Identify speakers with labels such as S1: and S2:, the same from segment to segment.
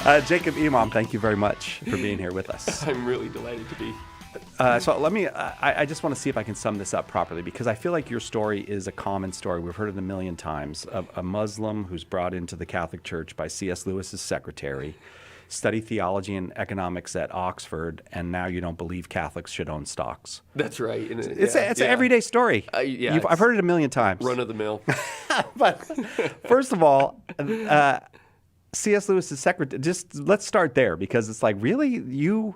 S1: Jacob Imam, thank you very much for being here with us.
S2: I'm really delighted to be.
S1: So let me, I just want to see if I can sum this up properly, because I feel like your story is a common story. We've heard it a million times. Of a Muslim who's brought into the Catholic Church by C.S. Lewis's secretary, study theology and economics at Oxford, and now you don't believe Catholics should own stocks.
S2: That's right. And
S1: It's an everyday story. I've heard it a million times.
S2: Run of the mill.
S1: But first of all, C.S. Lewis's secretary, just let's start there, because it's like, really?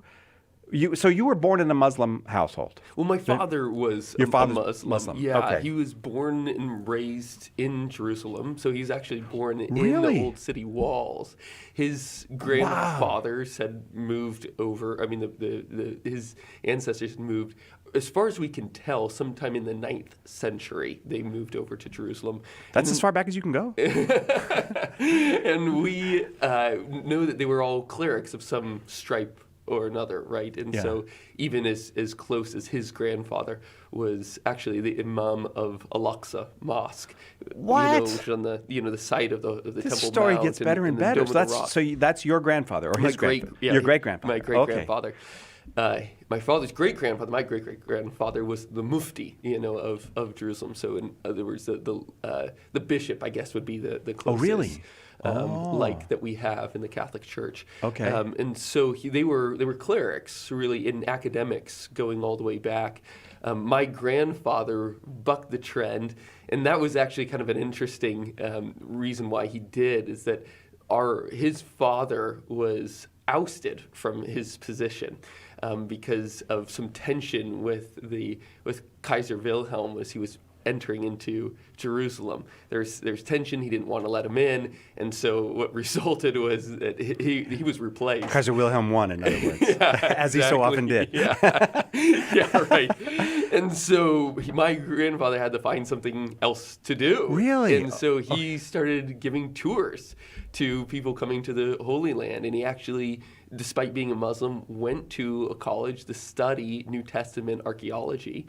S1: So you were born in a Muslim household?
S2: Well, my father was
S1: Your father's
S2: a Muslim. Yeah,
S1: okay.
S2: He was born and raised in Jerusalem, so he's actually born in
S1: Really?
S2: the old city walls. His grandfathers had moved over. I mean, his ancestors had moved, as far as we can tell, sometime in the 9th century. They moved over to Jerusalem.
S1: That's as far back as you can go?
S2: And we know that they were all clerics of some stripe or another, right? And so even as close as his grandfather was actually the imam of Al-Aqsa Mosque.
S1: What?
S2: Which on the the site of the
S1: This
S2: Temple
S1: story
S2: Mount
S1: gets better and
S2: the
S1: better.
S2: Dome of the Rock.
S1: That's your grandfather, or his grandfather? Your great-grandfather.
S2: My great-grandfather. My father's great-grandfather, my great-great-grandfather, was the mufti, of Jerusalem. So in other words, the bishop, I guess, would be the closest.
S1: Oh, really?
S2: Like that we have in the Catholic Church.
S1: Okay.
S2: And so they were clerics, really, in academics going all the way back. My grandfather bucked the trend, and that was actually kind of an interesting reason why he did, is that his father was ousted from his position because of some tension with Kaiser Wilhelm as he was entering into Jerusalem. There's tension. He didn't want to let him in, and so what resulted was that he was replaced.
S1: Kaiser Wilhelm I, in other words, as he so often did.
S2: Yeah, right. And so my grandfather had to find something else to do.
S1: Really?
S2: And so he started giving tours to people coming to the Holy Land, and he actually, despite being a Muslim, went to a college to study New Testament archaeology,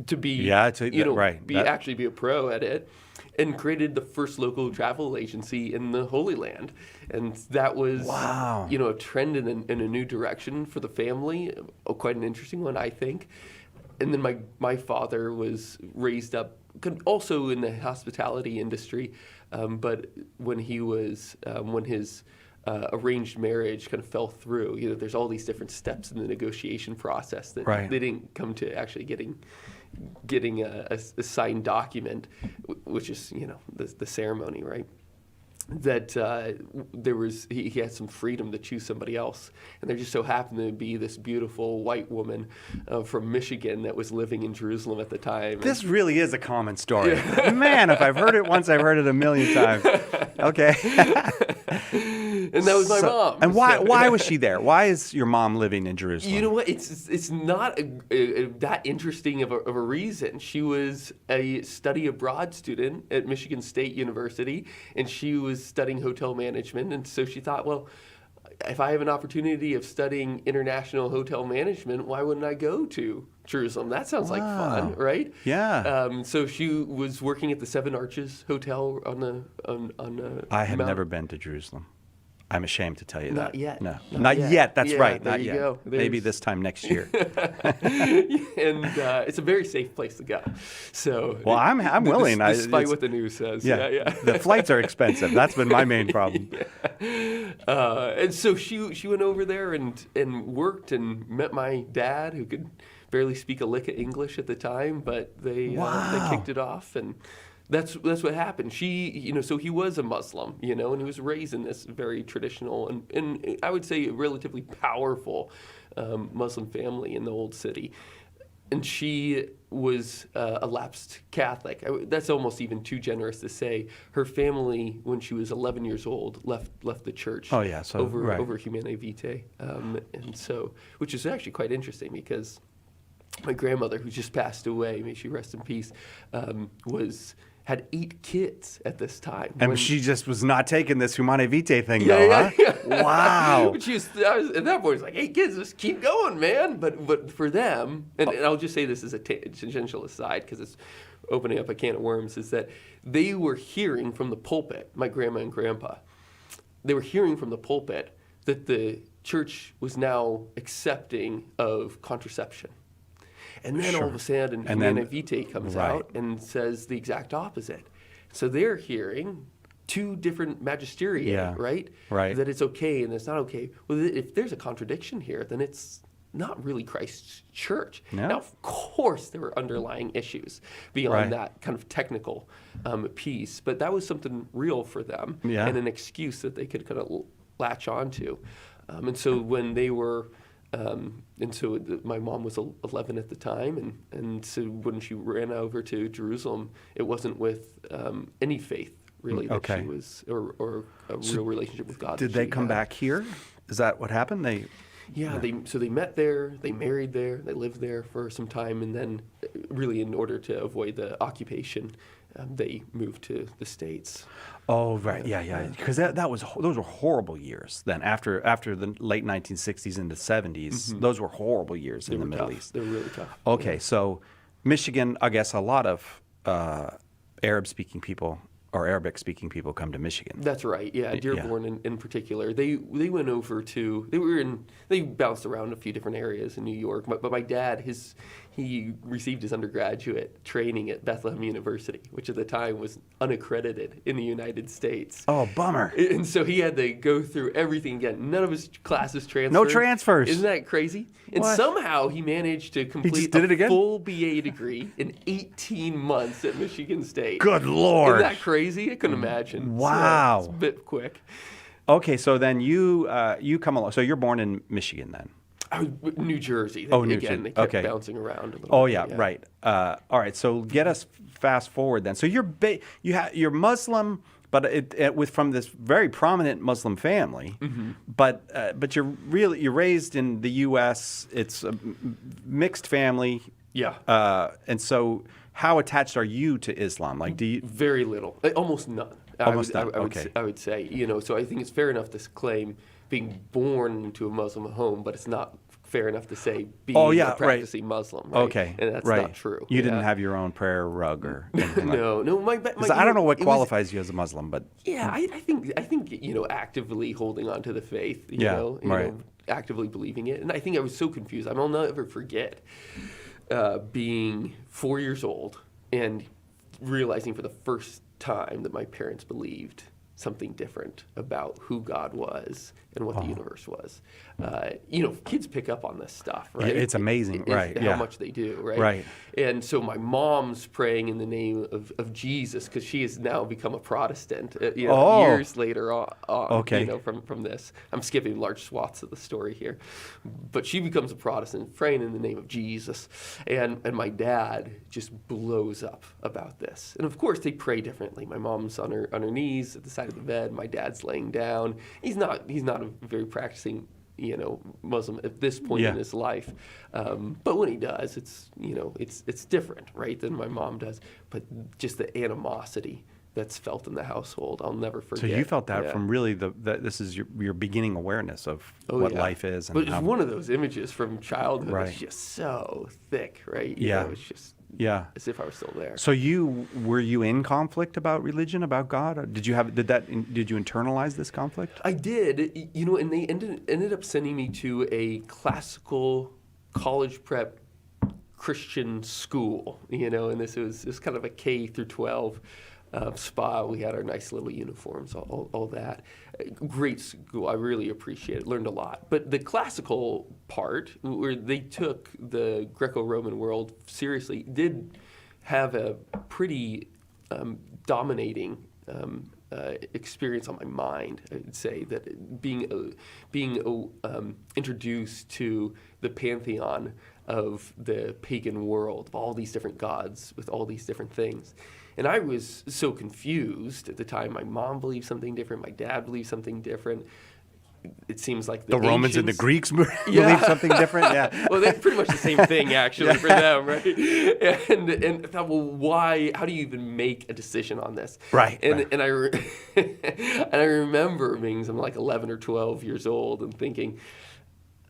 S2: to be actually be a pro at it, and created the first local travel agency in the Holy Land. And that was a trend in a new direction for the family, quite an interesting one, I think. And then my father was raised up also in the hospitality industry, but when his arranged marriage kind of fell through, there's all these different steps in the negotiation process that they didn't come to actually getting a signed document, which is the ceremony, right? That he had some freedom to choose somebody else, and there just so happened to be this beautiful white woman from Michigan that was living in Jerusalem at the time.
S1: This really is a common story. Man, if I've heard it once, I've heard it a million times. Okay.
S2: And that was my mom.
S1: And why was she there? Why is your mom living in Jerusalem?
S2: You know what? It's not that interesting of a reason. She was a study abroad student at Michigan State University, and she was studying hotel management. And so she thought, well, if I have an opportunity of studying international hotel management, why wouldn't I go to Jerusalem? That sounds like fun, right?
S1: Yeah.
S2: So she was working at the Seven Arches Hotel on
S1: I have never been to Jerusalem. I'm ashamed to tell you
S2: Not
S1: that.
S2: yet.
S1: No,
S2: Not
S1: not
S2: yet.
S1: yet. That's
S2: Yeah,
S1: right.
S2: there
S1: Not
S2: you
S1: yet.
S2: go.
S1: Maybe this time next year.
S2: And it's a very safe place to go. So
S1: Well, I'm willing.
S2: Despite what the news says. Yeah.
S1: The flights are expensive. That's been my main problem.
S2: And so she went over there and worked and met my dad, who could barely speak a lick of English at the time, but they kicked it off, and that's what happened. So he was a Muslim, and he was raised in this very traditional and I would say relatively powerful Muslim family in the old city. And she was a lapsed Catholic. That's almost even too generous to say. Her family, when she was 11 years old, left the church.
S1: Oh yeah,
S2: over Humanae Vitae, and so, which is actually quite interesting, because my grandmother, who just passed away, may she rest in peace, had 8 kids at this time.
S1: And she just was not taking this Humanae Vitae thing,
S2: Yeah.
S1: Wow.
S2: At that point, it's like, 8 kids, just keep going, man. But for them, and I'll just say this as a tangential aside, because it's opening up a can of worms, is that they were hearing from the pulpit, my grandma and grandpa, they were hearing from the pulpit that the church was now accepting of contraception. And then all of a sudden,
S1: And then-
S2: Humanae Vitae comes
S1: right.
S2: out and says the exact opposite. So they're hearing two different magisteria,
S1: Yeah.
S2: right?
S1: Right.
S2: That it's okay and it's not okay. Well, if there's a contradiction here, then it's not really Christ's church.
S1: No.
S2: Now, of course, there were underlying issues beyond
S1: Right.
S2: that kind of technical piece, but that was something real for them
S1: Yeah.
S2: and an excuse that they could kind of latch onto. And so when they were, my mom was 11 at the time, and so when she ran over to Jerusalem, it wasn't with any faith really that
S1: Okay.
S2: she was, or a real relationship with God.
S1: Did
S2: that
S1: they
S2: she
S1: come
S2: had.
S1: back here? Is that what happened?
S2: Yeah, they met there, they married there, they lived there for some time, and then really in order to avoid the occupation, they moved to the States.
S1: Oh, right. Yeah. Because those were horrible years then. After the late 1960s into 70s, those were horrible years in the Middle
S2: Tough.
S1: East.
S2: They were really tough.
S1: Okay, so Michigan, I guess a lot of Arab-speaking people or Arabic-speaking people come to Michigan.
S2: That's right. Yeah, Dearborn in particular. They went over to they bounced around a few different areas in New York. But my dad, he received his undergraduate training at Bethlehem University, which at the time was unaccredited in the United States.
S1: Oh, bummer.
S2: And so he had to go through everything again. None of his classes transferred.
S1: No transfers.
S2: Isn't that crazy? And
S1: What?
S2: somehow he managed to complete
S1: did it again?
S2: full BA degree in 18 months at Michigan State.
S1: Good Lord.
S2: Isn't that crazy? I couldn't imagine.
S1: Wow.
S2: So it's a bit quick.
S1: Okay, so then you come along. So you're born in Michigan then?
S2: I was New Jersey.
S1: Oh, New
S2: Again,
S1: Jersey.
S2: they kept
S1: Okay.
S2: bouncing around a little
S1: Oh
S2: bit,
S1: yeah, right. All right. So get us fast forward then. So you're Muslim, but from this very prominent Muslim family.
S2: Mm-hmm.
S1: But you're raised in the U.S. It's a mixed family.
S2: Yeah.
S1: And so how attached are you to Islam? Like, do you?
S2: Very little. Almost none.
S1: Almost none,
S2: I would say, so I think it's fair enough to claim being born into a Muslim home, but it's not fair enough to say being a practicing Muslim, right?
S1: Okay,
S2: And that's
S1: right.
S2: not true.
S1: You didn't
S2: Yeah.
S1: have your own prayer rug or anything like
S2: No.
S1: I don't know what
S2: it was-
S1: qualifies you as a Muslim, but
S2: Yeah, I think actively holding on to the faith, you
S1: Yeah,
S2: know,
S1: right.
S2: actively believing it, and I think I was so confused. I'll never forget being 4 years old and realizing for the first time that my parents believed something different about who God was and what the universe was. Kids pick up on this stuff, right?
S1: it's amazing, right,
S2: How
S1: yeah.
S2: much they do, right?
S1: Right.
S2: And so my mom's praying in the name of Jesus because she has now become a Protestant,
S1: Oh.
S2: years later on,
S1: Okay.
S2: from this. I'm skipping large swaths of the story here. But she becomes a Protestant, praying in the name of Jesus. And my dad just blows up about this. And of course, they pray differently. My mom's on her knees at the side of the bed. My dad's laying down. He's not a very practicing Muslim at this point in his life. But when he does, it's different, right, than my mom does. But just the animosity that's felt in the household, I'll never forget.
S1: so you felt that
S2: Yeah.
S1: from really this is your beginning awareness of
S2: Oh,
S1: what
S2: yeah.
S1: life is. And
S2: But it's
S1: how,
S2: one of those images from childhood.
S1: Right.
S2: It's just so thick, right?
S1: Yeah.
S2: It's just
S1: yeah.
S2: as if I was still there.
S1: So were you in conflict about religion, about God? Or did you internalize this conflict?
S2: I did, and they ended up sending me to a classical college prep Christian school, and this was kind of a K through 12 spa. We had our nice little uniforms, all that. Great school. I really appreciate it. Learned a lot. But the classical part, where they took the Greco-Roman world seriously, did have a pretty dominating experience on my mind. I'd say that being introduced to the pantheon of the pagan world, of all these different gods with all these different things. And I was so confused at the time. My mom believed something different. My dad believed something different. It seems like the
S1: Romans and the
S2: ancients-
S1: Greeks
S2: Yeah.
S1: believe something different. Yeah.
S2: Well, they're pretty much the same thing, actually, for them, right? And I thought, well, why? How do you even make a decision on this?
S1: Right,
S2: And
S1: right.
S2: and I remember being something like 11 or 12 years old and thinking,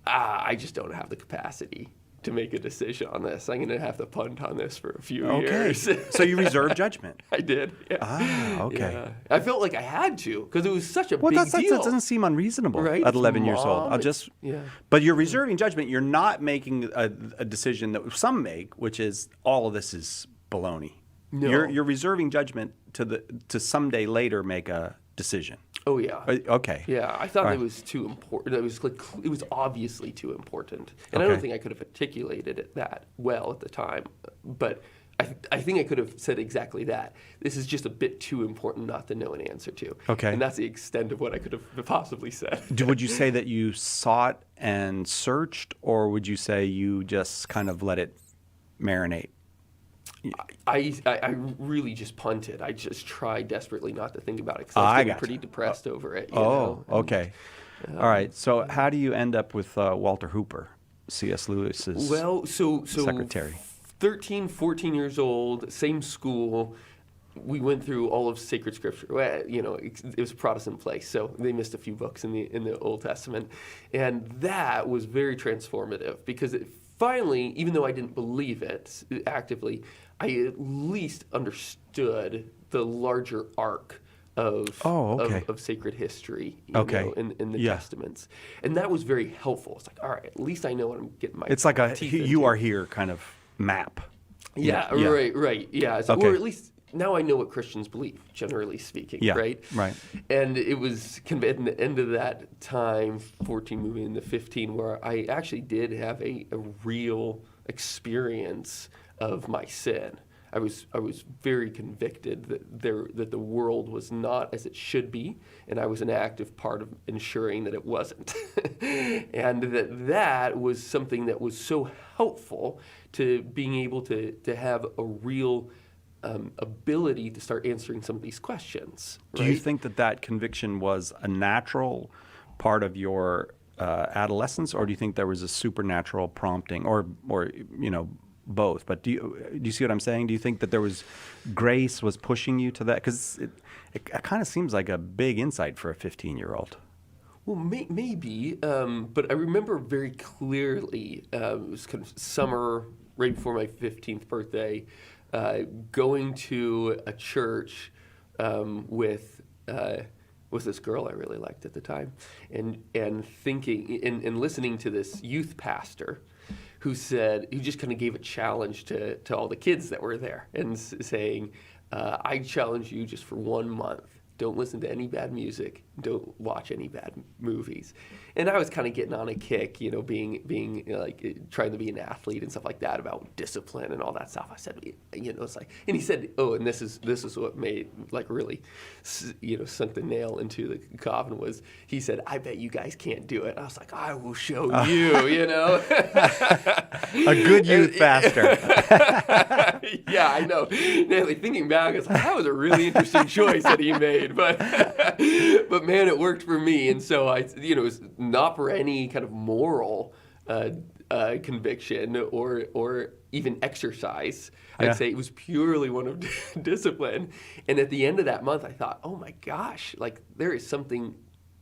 S2: I just don't have the capacity to make a decision on this. I'm going to have to punt on this for a few
S1: Okay.
S2: years.
S1: So you reserve judgment.
S2: I did. Yeah.
S1: Ah, okay.
S2: Yeah. I felt like I had to because it was such a
S1: Well,
S2: big
S1: that
S2: deal.
S1: doesn't seem unreasonable
S2: Right?
S1: at
S2: It's
S1: 11 years old.
S2: mom,
S1: I'll just,
S2: yeah.
S1: but you're reserving judgment. You're not making a decision that some make, which is all of this is baloney.
S2: No.
S1: You're reserving judgment to someday later make a decision.
S2: Oh yeah.
S1: Okay.
S2: Yeah, I thought
S1: Right.
S2: it was too important. It was obviously too important, and I don't
S1: Okay.
S2: think I could have articulated it that well at the time. But I think I could have said exactly that. This is just a bit too important not to know an answer to.
S1: Okay.
S2: And that's the extent of what I could have possibly said.
S1: Would you say that you sought and searched, or would you say you just kind of let it marinate?
S2: I really just punted. I just tried desperately not to think about it because I
S1: I
S2: was getting
S1: gotcha.
S2: pretty depressed over it.
S1: Oh,
S2: And,
S1: okay. All right. So how do you end up with Walter Hooper, C.S. Lewis's
S2: Well, so
S1: secretary?
S2: 13, 14 years old, same school. We went through all of sacred scripture. Well, it was a Protestant place, so they missed a few books in the Old Testament, and that was very transformative because it finally, even though I didn't believe it actively, I at least understood the larger arc of of sacred history, in the
S1: Yeah.
S2: Testaments, and that was very helpful. It's like, all right, at least I know what I'm getting my
S1: It's like a
S2: teeth
S1: you
S2: into.
S1: are here kind of map.
S2: Yeah,
S1: Yeah.
S2: right. Yeah, so,
S1: Okay.
S2: or at least now I know what Christians believe, generally speaking,
S1: Yeah,
S2: right?
S1: right.
S2: And it was kind of at the end of that time, 14 moving into 15, where I actually did have a real experience of my sin. I was very convicted that the world was not as it should be, and I was an active part of ensuring that it wasn't. And that was something that was so helpful to being able to have a real ability to start answering some of these questions.
S1: Do you
S2: right?
S1: think that conviction was a natural part of your adolescence, or do you think there was a supernatural prompting, or both? But do you see what I'm saying? Do you think that there was grace was pushing you to that? Because it kind of seems like a big insight for a 15-year-old.
S2: Well, maybe, but I remember very clearly, it was kind of summer, right before my 15th birthday, going to a church with this girl I really liked at the time, and thinking and listening to this youth pastor who just kind of gave a challenge to all the kids that were there, and saying, I challenge you just for 1 month. Don't listen to any bad music. Don't watch any bad movies. And I was kind of getting on a kick, being like trying to be an athlete and stuff like that, about discipline and all that stuff. I said, it's like, and he said, oh, and this is what made really, sunk the nail into the coffin was, he said, I bet you guys can't do it. I was like, I will show you,
S1: A good youth pastor.
S2: Yeah, I know. Now, thinking back, it's like, that was a really interesting choice that he made, but man, it worked for me. And so it was not for any kind of moral conviction or even exercise.
S1: Yeah.
S2: I'd say it was purely one of discipline. And at the end of that month, I thought, oh my gosh, there is something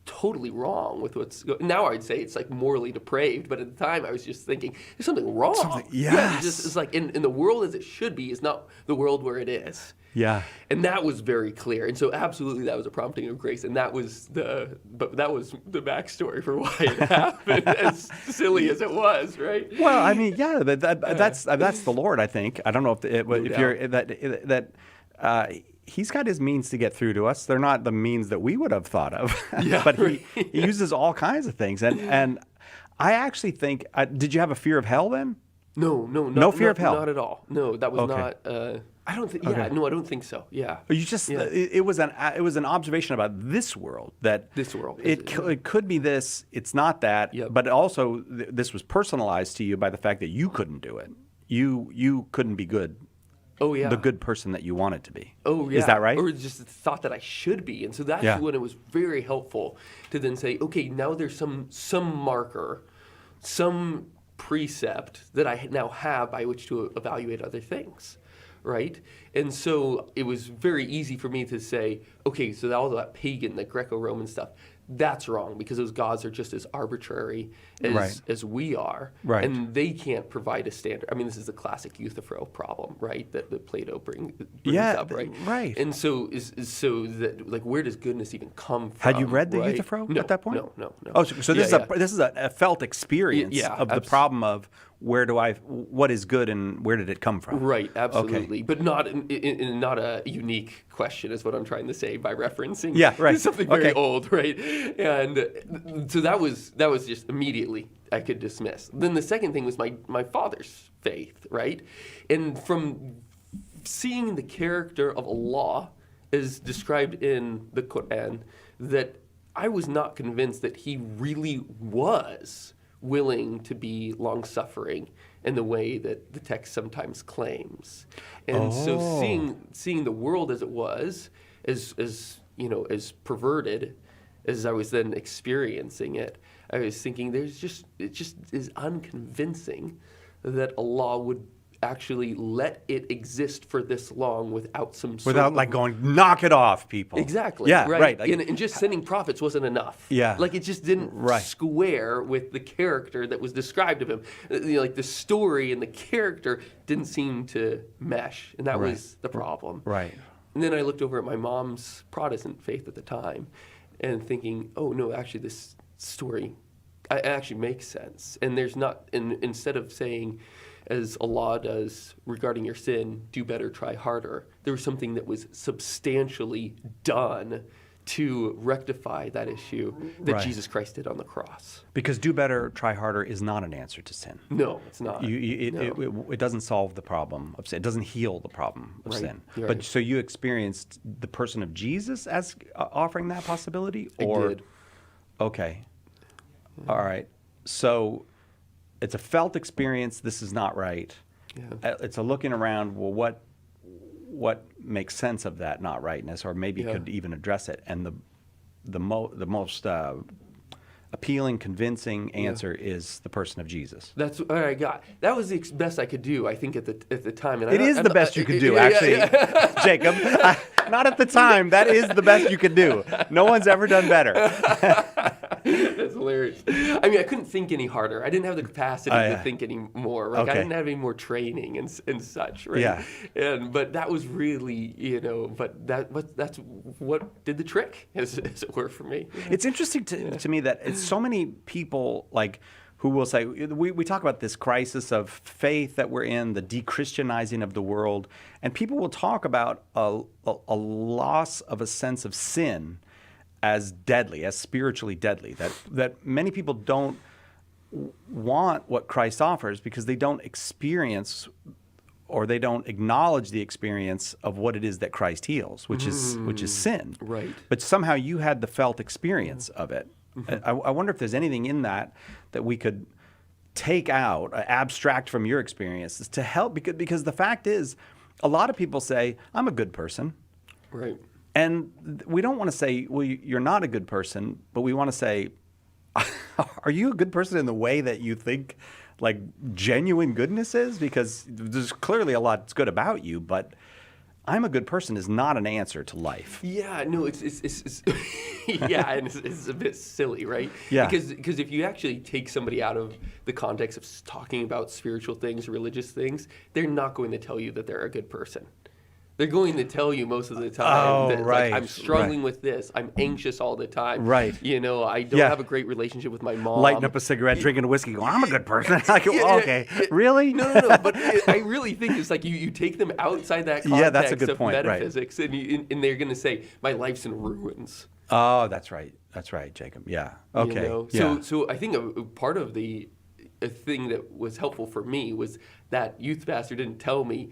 S2: totally wrong with what's going. Now I'd say it's morally depraved, but at the time I was just thinking there's something wrong.
S1: Yes.
S2: It's like in the world as it should be is not the world where it is.
S1: Yeah.
S2: And that was very clear. And so absolutely that was a prompting of grace. And that was the backstory for why it happened, as silly as it was, right?
S1: Well, I mean, yeah, that's the Lord, I think. I don't know if you're that he's got his means to get through to us. They're not the means that we would have thought of.
S2: Yeah,
S1: but he uses all kinds of things. And I actually think, did you have a fear of hell then?
S2: No
S1: fear of hell?
S2: Not at all. No, that was
S1: Okay.
S2: not. I don't think.
S1: Okay.
S2: Yeah, no, I don't think so. Yeah.
S1: You just it was an observation about this world that
S2: This world.
S1: it could be this, it's not that.
S2: Yep.
S1: But also this was personalized to you by the fact that you couldn't do it. You couldn't be good.
S2: Oh yeah.
S1: The good person that you wanted to be.
S2: Oh yeah.
S1: Is that right?
S2: Or just thought that I should be, and so that's
S1: Yeah.
S2: when it was very helpful to then say, okay, now there's some marker, some precept that I now have by which to evaluate other things, right? And so it was very easy for me to say, okay, so all that pagan, the Greco-Roman stuff, that's wrong because those gods are just as arbitrary as,
S1: Right.
S2: as we are.
S1: Right.
S2: And they can't provide a standard. I mean, this is the classic Euthyphro problem, right? That Plato brings
S1: Yeah,
S2: up, right?
S1: right.
S2: And so where does goodness even come from?
S1: Had you read the
S2: right?
S1: Euthyphro
S2: No,
S1: at that point?
S2: No.
S1: Oh, so this is a felt experience
S2: Yeah,
S1: of the problem of what is good and where did it come from?
S2: Right, absolutely, but not not a unique question is what I'm trying to say by referencing something very old, right? And so that was just immediately I could dismiss. Then the second thing was my father's faith, right? And from seeing the character of Allah as described in the Quran, that I was not convinced that he really was willing to be long-suffering in the way that the text sometimes claims. And so seeing the world as it was, as perverted as I was then experiencing it, I was thinking it just is unconvincing that Allah would actually let it exist for this long without
S1: like going, knock it off, people.
S2: Exactly.
S1: Yeah, right.
S2: Like, and just sending prophets wasn't enough.
S1: Yeah.
S2: Like it just didn't square with the character that was described of him. Like the story and the character didn't seem to mesh, and that was the problem.
S1: Right.
S2: And then I looked over at my mom's Protestant faith at the time, and thinking, oh no, actually this story actually makes sense. And there's not, instead of saying, as Allah does regarding your sin, do better, try harder, there was something that was substantially done to rectify that issue that Jesus Christ did on the cross.
S1: Because do better, try harder is not an answer to sin.
S2: No, it's not.
S1: It doesn't solve the problem of sin. It doesn't heal the problem of sin.
S2: Right.
S1: But so you experienced the person of Jesus as offering that possibility? Or,
S2: I did.
S1: Okay. All right. So it's a felt experience. This is not right.
S2: Yeah.
S1: It's a looking around. Well, what makes sense of that not rightness, or maybe could even address it? And the most appealing, convincing answer is the person of Jesus.
S2: That's what I got. That was the best I could do, I think, at the time. And
S1: It is the best you could do, actually, Jacob. Not at the time. That is the best you could do. No one's ever done better.
S2: That's hilarious. I mean, I couldn't think any harder. I didn't have the capacity to think any more. Like, I didn't have any more training and such, right?
S1: Yeah.
S2: But that was really, that's what did the trick, as it were, for me.
S1: It's interesting to me that it's so many people like who will say, we talk about this crisis of faith that we're in, the de-Christianizing of the world, and people will talk about a loss of a sense of sin as deadly, as spiritually deadly, that many people don't want what Christ offers because they don't experience or they don't acknowledge the experience of what it is that Christ heals, which is sin.
S2: Right.
S1: But somehow you had the felt experience of it. I wonder if there's anything in that we could take out, abstract from your experiences to help, because the fact is, a lot of people say, I'm a good person.
S2: Right.
S1: And we don't want to say, well, you're not a good person, but we want to say, are you a good person in the way that you think like genuine goodness is? Because there's clearly a lot that's good about you, but I'm a good person is not an answer to life.
S2: Yeah, no, it's yeah, and it's a bit silly, right?
S1: Yeah.
S2: Because if you actually take somebody out of the context of talking about spiritual things, religious things, they're not going to tell you that they're a good person. They're going to tell you most of the time that like, I'm struggling with this. I'm anxious all the time.
S1: Right.
S2: I don't have a great relationship with my mom.
S1: Lighting up a cigarette, drinking a whiskey, going, I'm a good person. Okay, really?
S2: No. But I really think it's like you take them outside that context
S1: that's a good
S2: of
S1: point,
S2: metaphysics, and they're going to say, my life's in ruins.
S1: Oh, that's right. That's right, Jacob. Yeah. Okay.
S2: So I think a part of a thing that was helpful for me was that youth pastor didn't tell me,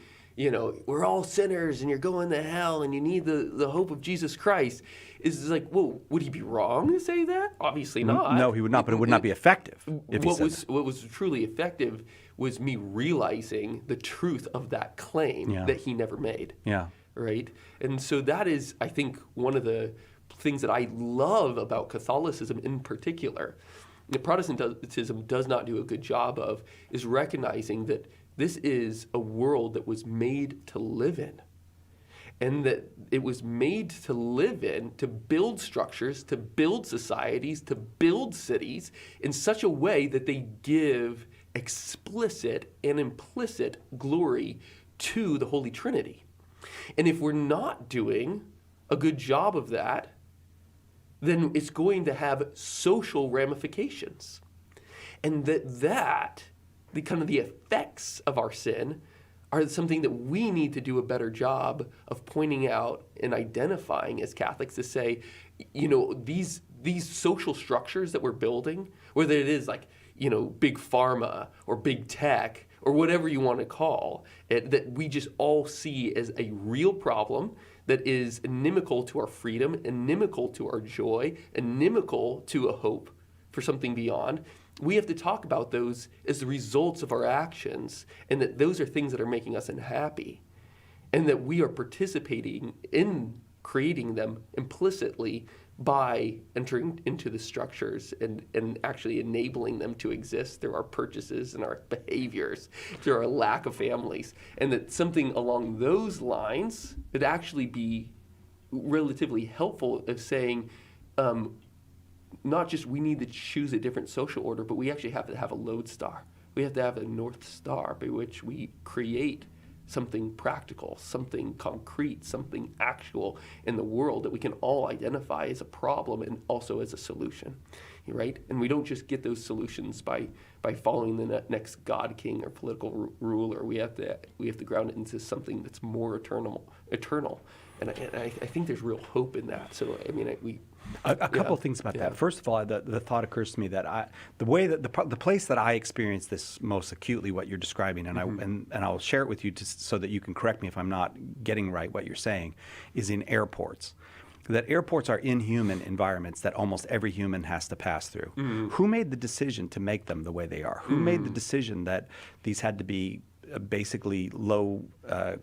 S2: we're all sinners and you're going to hell and you need the hope of Jesus Christ. Is like, well, would he be wrong to say that? Obviously not.
S1: No, he would not, but it would not be effective if he said that.
S2: What was truly effective was me realizing the truth of that claim that he never made.
S1: Yeah.
S2: Right? And so that is, I think, one of the things that I love about Catholicism in particular. The Protestantism does not do a good job of is recognizing that this is a world that was made to live in. and that it was made to live in, to build structures, to build societies, to build cities in such a way that they give explicit and implicit glory to the Holy Trinity. And if we're not doing a good job of that, then it's going to have social ramifications. And the kind of the effects of our sin are something that we need to do a better job of pointing out and identifying as Catholics, to say, these social structures that we're building, whether it is like, big pharma or big tech or whatever you want to call it, that we just all see as a real problem that is inimical to our freedom, inimical to our joy, inimical to a hope for something beyond. We have to talk about those as the results of our actions, and that those are things that are making us unhappy, and that we are participating in creating them implicitly by entering into the structures and actually enabling them to exist through our purchases and our behaviors, through our lack of families. And that something along those lines would actually be relatively helpful of saying, not just we need to choose a different social order, but we actually have to have a lodestar. We have to have a North Star by which we create something practical, something concrete, something actual in the world that we can all identify as a problem and also as a solution, right? And we don't just get those solutions by following the next God, king, or political ruler. We have to ground it into something that's more eternal. And I think there's real hope in that. So
S1: A couple of things about that. First of all, the thought occurs to me that the place that I experience this most acutely, what you're describing, and I'll share it with you so that you can correct me if I'm not getting right what you're saying, is in airports. That airports are inhuman environments that almost every human has to pass through. Who made the decision to make them the way they are? Who made the decision that these had to be basically low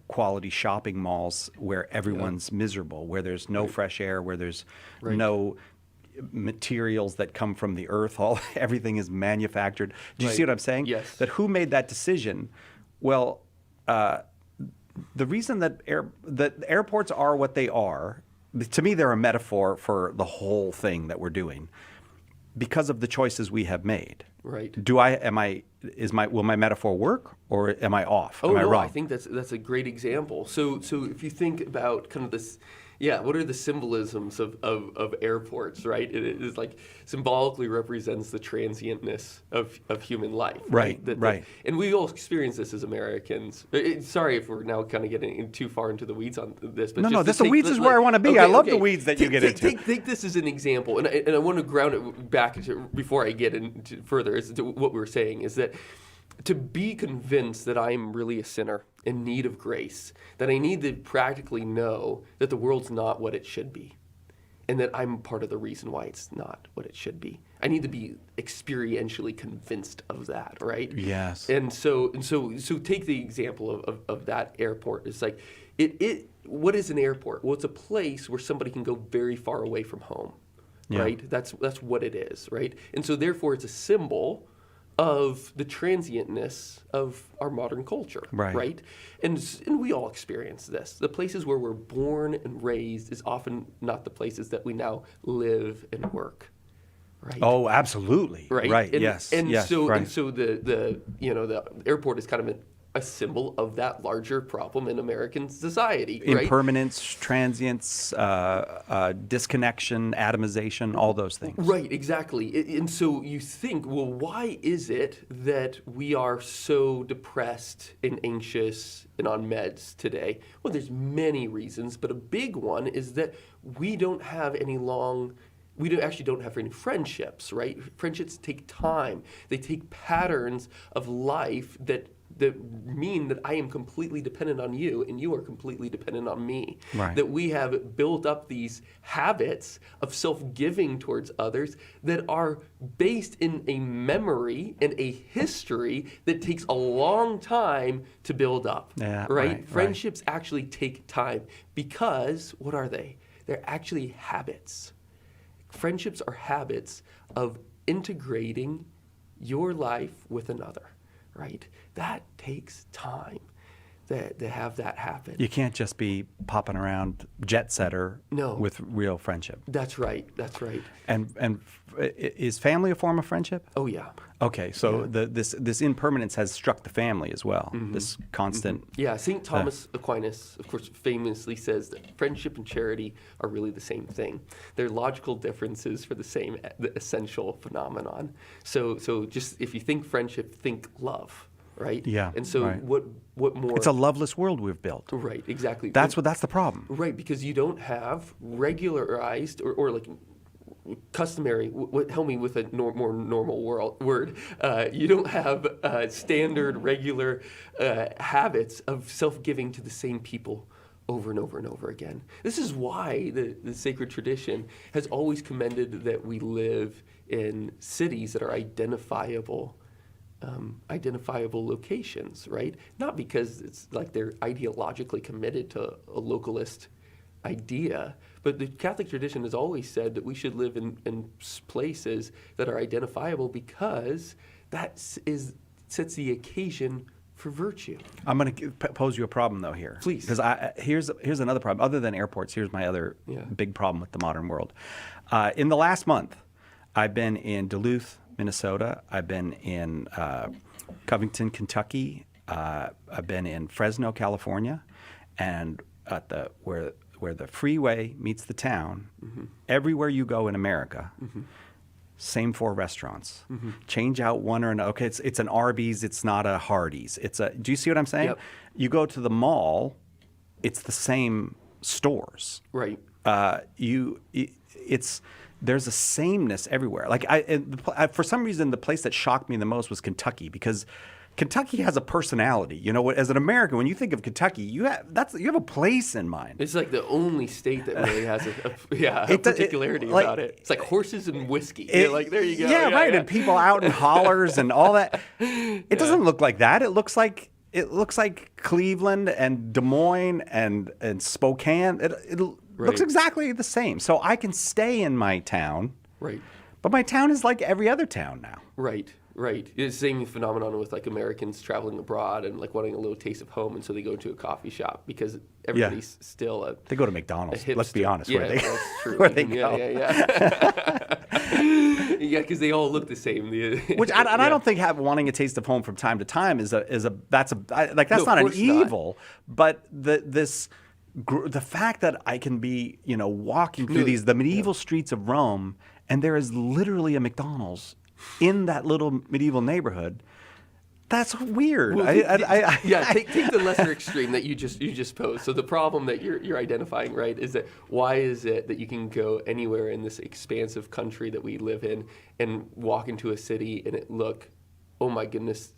S1: quality shopping malls where everyone's miserable, where there's no fresh air, where there's no materials that come from the earth, everything is manufactured. Do you see what I'm saying?
S2: Yes.
S1: That who made that decision? Well, the reason that airports are what they are, to me they're a metaphor for the whole thing that we're doing because of the choices we have made.
S2: Right.
S1: Will my metaphor work, or am I off?
S2: Am
S1: I
S2: no,
S1: wrong?
S2: I think that's a great example. So if you think about kind of this, what are the symbolisms of airports, right? It is like symbolically represents the transientness of human life.
S1: Right.
S2: And we all experience this as Americans. Sorry if we're now kind of getting too far into the weeds on this. But
S1: The weeds is where I want to be.
S2: Okay,
S1: I love the weeds that you get into.
S2: Take this as an example, and I want to ground it back before I get into further. As to what we were saying is that to be convinced that I am really a sinner in need of grace, that I need to practically know that the world's not what it should be, and that I'm part of the reason why it's not what it should be. I need to be experientially convinced of that, right?
S1: Yes.
S2: And so take the example of that airport. It's like what is an airport? Well, it's a place where somebody can go very far away from home, right? That's what it is, right? And so therefore it's a symbol of the transientness of our modern culture, right? And we all experience this. The places where we're born and raised is often not the places that we now live and work, right?
S1: Oh, absolutely.
S2: Right.
S1: Yes.
S2: And so
S1: the
S2: the airport is kind of a symbol of that larger problem in American society, right?
S1: Impermanence, transience, disconnection, atomization, all those things.
S2: Right, exactly. And so you think, well, why is it that we are so depressed and anxious and on meds today? Well, there's many reasons, but a big one is that we don't have any actually don't have any friendships, right? Friendships take time. They take patterns of life that mean that I am completely dependent on you and you are completely dependent on me.
S1: Right.
S2: That we have built up these habits of self-giving towards others that are based in a memory and a history that takes a long time to build up.
S1: Yeah,
S2: right? Friendships actually take time because, what are they? They're actually habits. Friendships are habits of integrating your life with another. Right? That takes time. that have that happen.
S1: You can't just be popping around jet setter
S2: No.
S1: with real friendship.
S2: That's right. That's right.
S1: And is family a form of friendship?
S2: Oh yeah.
S1: Okay, so this impermanence has struck the family as well. This constant.
S2: Yeah, St. Thomas Aquinas, of course, famously says that friendship and charity are really the same thing. They're logical differences for the essential phenomenon. So just if you think friendship, think love, right?
S1: Yeah,
S2: And so
S1: right.
S2: what more?
S1: It's a loveless world we've built.
S2: Right, exactly.
S1: That's the problem.
S2: Right, because you don't have regularized or like customary. Help me with a more normal word. You don't have standard, regular habits of self-giving to the same people over and over and over again. This is why the sacred tradition has always commended that we live in cities that are identifiable locations, right? Not because it's like they're ideologically committed to a localist idea, but the Catholic tradition has always said that we should live in places that are identifiable because that sets the occasion for virtue.
S1: I'm going to pose you a problem though here.
S2: Please.
S1: Because here's another problem. Other than airports, here's my other big problem with the modern world. In the last month, I've been in Duluth, Minnesota. I've been in Covington, Kentucky. I've been in Fresno, California, and at where the freeway meets the town. Everywhere you go in America, same 4 restaurants. Change out one or another. Okay, it's an Arby's. It's not a Hardee's. Do you see what I'm saying?
S2: Yep.
S1: You go to the mall, it's the same stores.
S2: Right.
S1: There's a sameness everywhere. Like for some reason, the place that shocked me the most was Kentucky, because Kentucky has a personality. You know, as an American, when you think of Kentucky, you have a place in mind.
S2: It's like the only state that really has a particularity about it. It's like horses and whiskey. Like there you go.
S1: Yeah, right. Yeah. And people out in hollers and all that. It doesn't look like that. It looks like Cleveland and Des Moines and Spokane. It looks exactly the same. So I can stay in my town.
S2: Right.
S1: But my town is like every other town now.
S2: Right. Right. It's the same phenomenon with like Americans traveling abroad and like wanting a little taste of home, and so they go to a coffee shop because everybody's still
S1: they go to McDonald's. Let's be honest.
S2: Yeah,
S1: where they,
S2: that's true.
S1: where they go.
S2: Yeah, because they all look the same.
S1: Which I don't think wanting a taste of home from time to time that's not an evil, but the fact that I can be walking through the medieval streets of Rome and there is literally a McDonald's in that little medieval neighborhood, that's weird.
S2: Well, take the lesser extreme that you just posed. So the problem that you're identifying, right, is that why is it that you can go anywhere in this expansive country that we live in and walk into a city and it look, oh my goodness,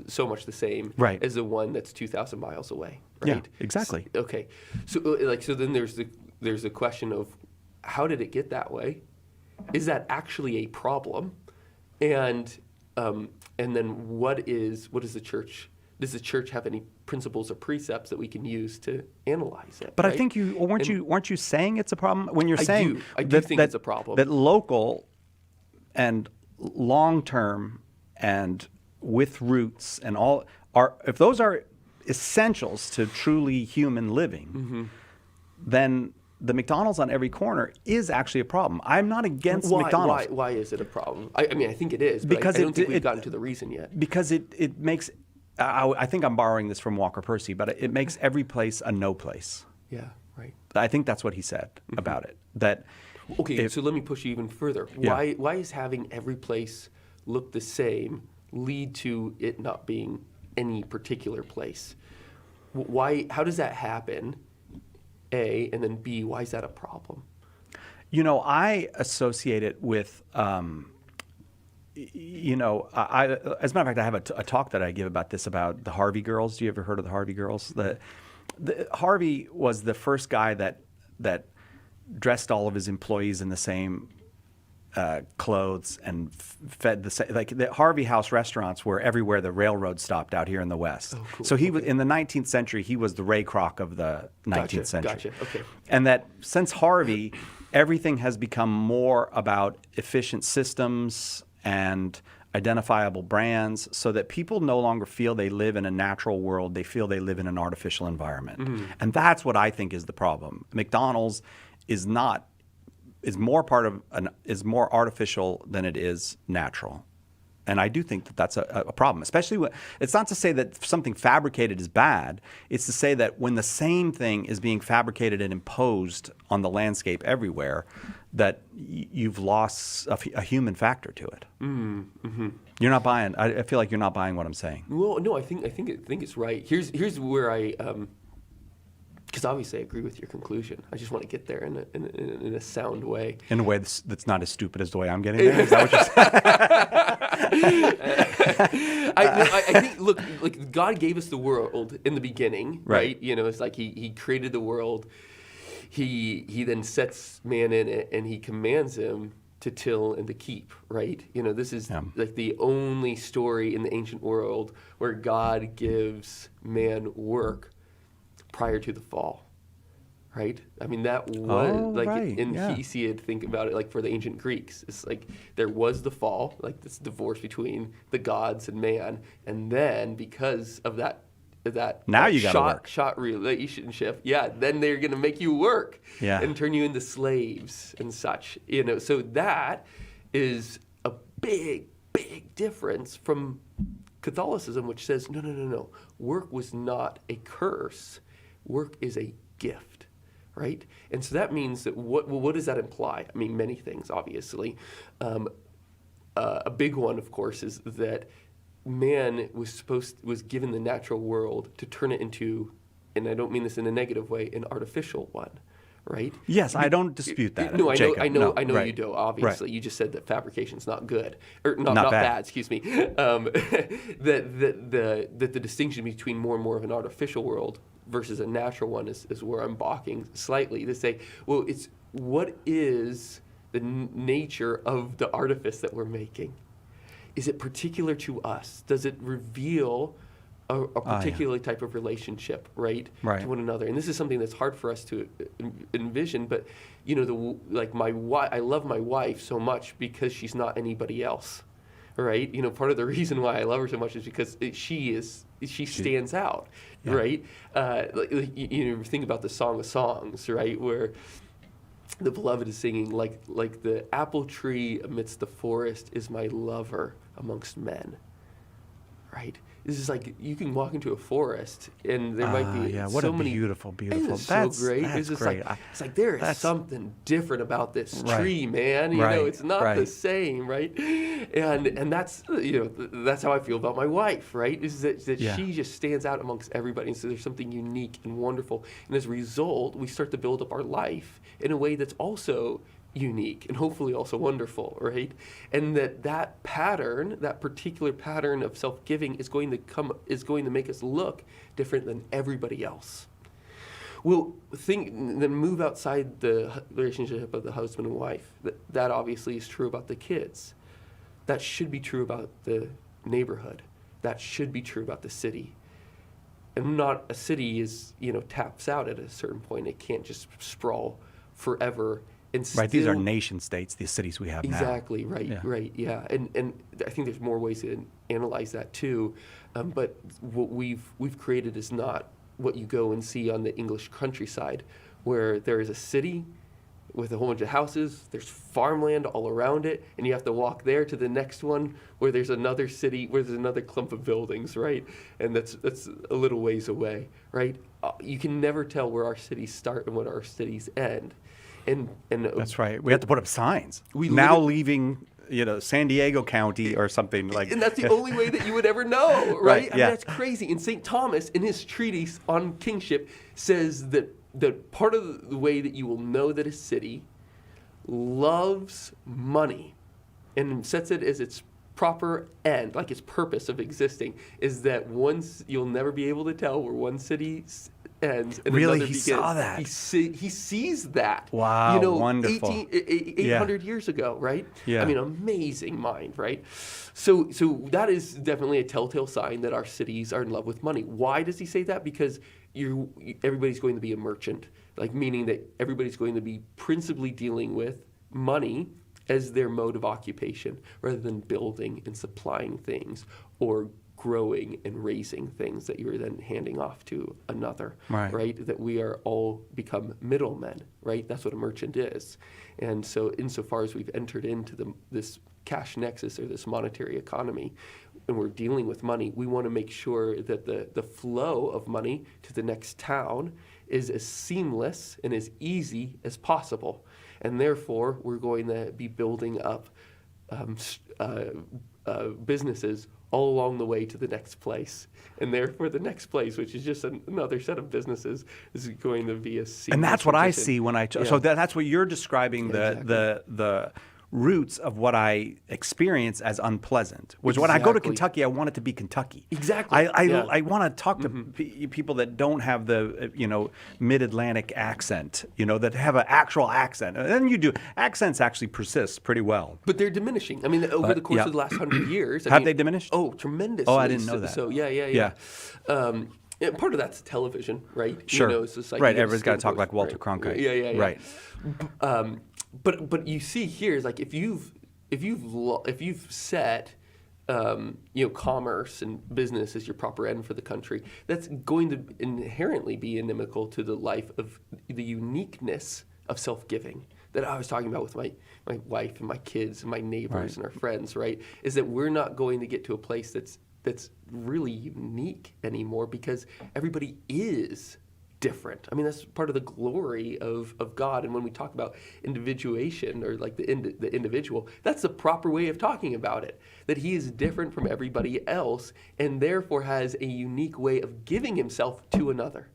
S2: so much the same as the one that's 2,000 miles away, right?
S1: Yeah, exactly.
S2: Okay, so then there's the question of how did it get that way? Is that actually a problem? And then what is the church? Does the church have any principles or precepts that we can use to analyze it?
S1: But right? I think weren't you saying it's a problem when you're saying
S2: I do think it's a problem.
S1: That local and long term and with roots and all if those are essentials to truly human living, then the McDonald's on every corner is actually a problem. I'm not against McDonald's.
S2: Why is it a problem? I mean, I think it is, but I don't think we've gotten to the reason yet.
S1: Because it makes, I think I'm borrowing this from Walker Percy, but it makes every place a no place.
S2: Yeah, right.
S1: I think that's what he said about it.
S2: So let me push you even further. Why is having every place look the same lead to it not being any particular place? How does that happen? A, and then B, why is that a problem?
S1: I associate it with, as a matter of fact, I have a talk that I give about this, about the Harvey girls. Do you ever heard of the Harvey girls? Harvey was the first guy that dressed all of his employees in the same clothes and fed the Harvey House restaurants were everywhere the railroad stopped out here in the West. Oh, cool. So he was in the 19th century. He was the Ray Kroc of the 19th century.
S2: Gotcha. Okay.
S1: And that since Harvey, everything has become more about efficient systems and identifiable brands, so that people no longer feel they live in a natural world. They feel they live in an artificial environment. And that's what I think is the problem. McDonald's is more artificial than it is natural. And I do think that that's a problem, especially when it's not to say that something fabricated is bad. It's to say that when the same thing is being fabricated and imposed on the landscape everywhere, that you've lost a human factor to it. You're not buying. I feel like you're not buying what I'm saying.
S2: Well, no, I think it's right. Here's where I because obviously I agree with your conclusion. I just want to get there in a sound way.
S1: In a way that's not as stupid as the way I'm getting there. Is that what you're saying?
S2: I think, look, like God gave us the world in the beginning,
S1: Right.
S2: right? You know, it's like He created the world. He then sets man in it, and He commands him to till and to keep, right? You know, this is like the only story in the ancient world where God gives man work prior to the fall, right? I mean, that was
S1: right.
S2: in
S1: Yeah.
S2: Hesiod, think about it, like for the ancient Greeks, it's like there was the fall, like this divorce between the gods and man, and then because of that
S1: Now you gotta work.
S2: shot relationship, then they're gonna make you work and turn you into slaves and such, you know. So that is a big difference from Catholicism, which says no, work was not a curse. Work is a gift, right? And so that means that what does that imply? I mean, many things, obviously. A big one, of course, is that man was given the natural world to turn it into, and I don't mean this in a negative way, an artificial one, right?
S1: Yes, I don't dispute that.
S2: No,
S1: Jacob.
S2: I know
S1: right.
S2: you do. Obviously,
S1: Right.
S2: You just said that fabrication's not good, or not
S1: bad.
S2: bad. Excuse me. That the distinction between more and more of an artificial world versus a natural one is where I'm balking slightly to say, well, it's what is the nature of the artifice that we're making? Is it particular to us? Does it reveal a particular type of relationship, right, to one another? And this is something that's hard for us to envision. But you know, I love my wife so much because she's not anybody else, right? You know, part of the reason why I love her so much is because she stands out, right? You know, think about the Song of Songs, right, where the beloved is singing like the apple tree amidst the forest is my lover amongst men, right? This is like you can walk into a forest and there might be
S1: what
S2: so
S1: a
S2: many
S1: beautiful.
S2: That's
S1: That's
S2: so great.
S1: That's
S2: It's just
S1: great.
S2: it's like there is something different about this tree, man. You
S1: Right.
S2: know, it's not the same, right? And that's that's how I feel about my wife, right? Is that she just stands out amongst everybody, and so there's something unique and wonderful. And as a result, we start to build up our life in a way that's also unique and hopefully also wonderful, right? And that pattern, that particular pattern of self-giving is going to make us look different than everybody else. Well, then move outside the relationship of the husband and wife. That obviously is true about the kids. That should be true about the neighborhood. That should be true about the city. And not a city taps out at a certain point. It can't just sprawl forever.
S1: Right, these are nation states, these cities we have now.
S2: Exactly, right, yeah. And I think there's more ways to analyze that too. But what we've created is not what you go and see on the English countryside, where there is a city with a whole bunch of houses, there's farmland all around it, and you have to walk there to the next one where there's another city, where there's another clump of buildings, right? And that's a little ways away, right? You can never tell where our cities start and where our cities end. And
S1: that's right. We have to put up signs.
S2: We
S1: now leaving, San Diego County or something like.
S2: And that's the only way that you would ever know, right? I mean,
S1: yeah.
S2: that's crazy. And St. Thomas, in his treatise on kingship, says that part of the way that you will know that a city loves money and sets it as its proper end, like its purpose of existing, is that you'll never be able to tell where one city ends and
S1: really,
S2: another
S1: he
S2: begins.
S1: saw that.
S2: He sees that.
S1: Wow, wonderful.
S2: 800 years ago, right?
S1: Yeah.
S2: I mean, amazing mind, right? So that is definitely a telltale sign that our cities are in love with money. Why does he say that? Because everybody's going to be a merchant, like meaning that everybody's going to be principally dealing with money as their mode of occupation rather than building and supplying things or growing and raising things that you're then handing off to another, right? That we are all become middlemen, right? That's what a merchant is. And so insofar as we've entered into this cash nexus or this monetary economy, and we're dealing with money, we want to make sure that the flow of money to the next town is as seamless and as easy as possible. And therefore, we're going to be building up businesses all along the way to the next place. And therefore, the next place, which is just another set of businesses, is going to be a seamless
S1: And that's what
S2: transition.
S1: I see when so that's what you're describing, the roots of what I experience as unpleasant. Which when I go to Kentucky, I want it to be Kentucky.
S2: Exactly.
S1: I want to talk to people that don't have the mid-Atlantic accent, that have an actual accent. And then you do. Accents actually persist pretty well.
S2: But they're diminishing. I mean, over the course of the last 100 years.
S1: Have they diminished?
S2: Oh, tremendously.
S1: Oh, I didn't know that.
S2: So yeah. And part of that's television, right?
S1: Sure.
S2: It's just like
S1: right. Everybody's got to talk like Walter
S2: right.
S1: Cronkite.
S2: Yeah.
S1: Right.
S2: But you see here is like if you've set commerce and business as your proper end for the country, that's going to inherently be inimical to the life of the uniqueness of self-giving that I was talking about with my wife and my kids and my neighbors and our friends, right? Is that we're not going to get to a place that's really unique anymore because everybody is different. I mean, that's part of the glory of God. And when we talk about individuation or like the individual, that's the proper way of talking about it, that he is different from everybody else and therefore has a unique way of giving himself to another.